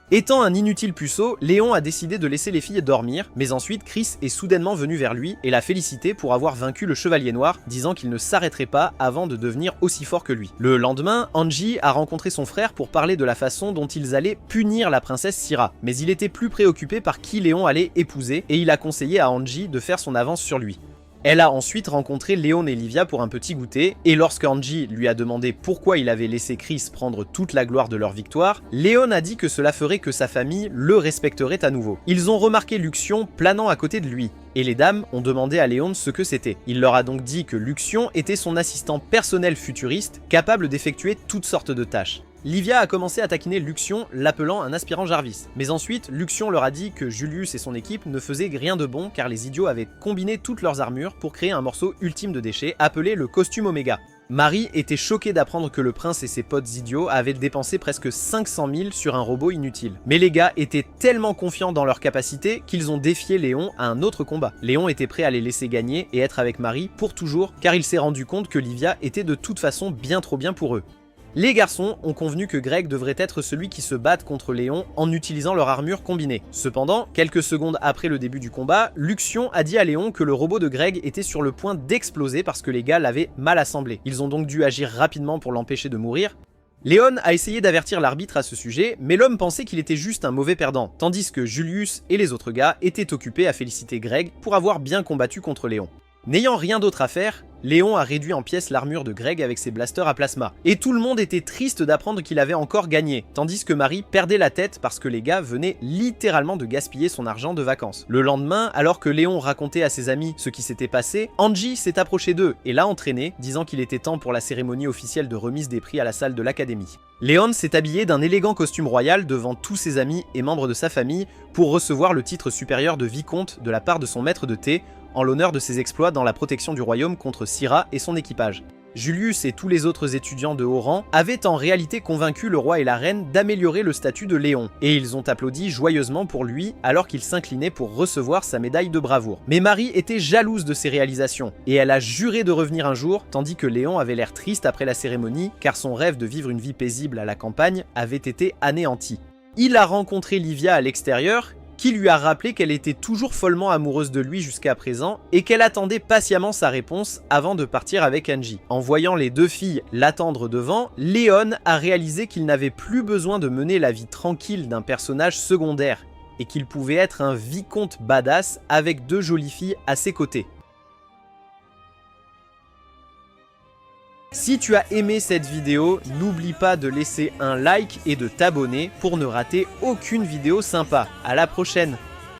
[SPEAKER 1] Étant un inutile puceau, Léon a décidé de laisser les filles dormir, mais ensuite Chris est soudainement venu vers lui et l'a félicité pour avoir vaincu le Chevalier Noir, disant qu'il ne s'arrêterait pas avant de devenir aussi fort que lui. Le lendemain, Angie a rencontré son frère pour parler de la façon dont ils allaient punir la princesse Syrah, mais il était plus préoccupé par qui Léon allait épouser et il a conseillé à Angie de faire son avance sur lui. Elle a ensuite rencontré Léon et Livia pour un petit goûter, et lorsque Angie lui a demandé pourquoi il avait laissé Chris prendre toute la gloire de leur victoire, Léon a dit que cela ferait que sa famille le respecterait à nouveau. Ils ont remarqué Luxion planant à côté de lui, et les dames ont demandé à Léon ce que c'était. Il leur a donc dit que Luxion était son assistant personnel futuriste, capable d'effectuer toutes sortes de tâches. Livia a commencé à taquiner Luxion, l'appelant un aspirant Jarvis. Mais ensuite, Luxion leur a dit que Julius et son équipe ne faisaient rien de bon car les idiots avaient combiné toutes leurs armures pour créer un morceau ultime de déchet appelé le costume Oméga. Marie était choquée d'apprendre que le prince et ses potes idiots avaient dépensé presque 500 000 sur un robot inutile. Mais les gars étaient tellement confiants dans leurs capacités qu'ils ont défié Léon à un autre combat. Léon était prêt à les laisser gagner et être avec Marie pour toujours car il s'est rendu compte que Livia était de toute façon bien trop bien pour eux. Les garçons ont convenu que Greg devrait être celui qui se batte contre Léon en utilisant leur armure combinée. Cependant, quelques secondes après le début du combat, Luxion a dit à Léon que le robot de Greg était sur le point d'exploser parce que les gars l'avaient mal assemblé. Ils ont donc dû agir rapidement pour l'empêcher de mourir. Léon a essayé d'avertir l'arbitre à ce sujet, mais l'homme pensait qu'il était juste un mauvais perdant, tandis que Julius et les autres gars étaient occupés à féliciter Greg pour avoir bien combattu contre Léon. N'ayant rien d'autre à faire, Léon a réduit en pièces l'armure de Greg avec ses blasters à plasma. Et tout le monde était triste d'apprendre qu'il avait encore gagné, tandis que Marie perdait la tête parce que les gars venaient littéralement de gaspiller son argent de vacances. Le lendemain, alors que Léon racontait à ses amis ce qui s'était passé, Angie s'est approchée d'eux et l'a entraîné, disant qu'il était temps pour la cérémonie officielle de remise des prix à la salle de l'académie. Léon s'est habillé d'un élégant costume royal devant tous ses amis et membres de sa famille pour recevoir le titre supérieur de vicomte de la part de son maître de thé, en l'honneur de ses exploits dans la protection du royaume contre Syrah et son équipage. Julius et tous les autres étudiants de haut rang avaient en réalité convaincu le roi et la reine d'améliorer le statut de Léon, et ils ont applaudi joyeusement pour lui alors qu'il s'inclinait pour recevoir sa médaille de bravoure. Mais Marie était jalouse de ses réalisations, et elle a juré de revenir un jour, tandis que Léon avait l'air triste après la cérémonie, car son rêve de vivre une vie paisible à la campagne avait été anéanti. Il a rencontré Livia à l'extérieur, qui lui a rappelé qu'elle était toujours follement amoureuse de lui jusqu'à présent et qu'elle attendait patiemment sa réponse avant de partir avec Angie. En voyant les deux filles l'attendre devant, Léon a réalisé qu'il n'avait plus besoin de mener la vie tranquille d'un personnage secondaire et qu'il pouvait être un vicomte badass avec deux jolies filles à ses côtés. Si tu as aimé cette vidéo, n'oublie pas de laisser un like et de t'abonner pour ne rater aucune vidéo sympa. À la prochaine!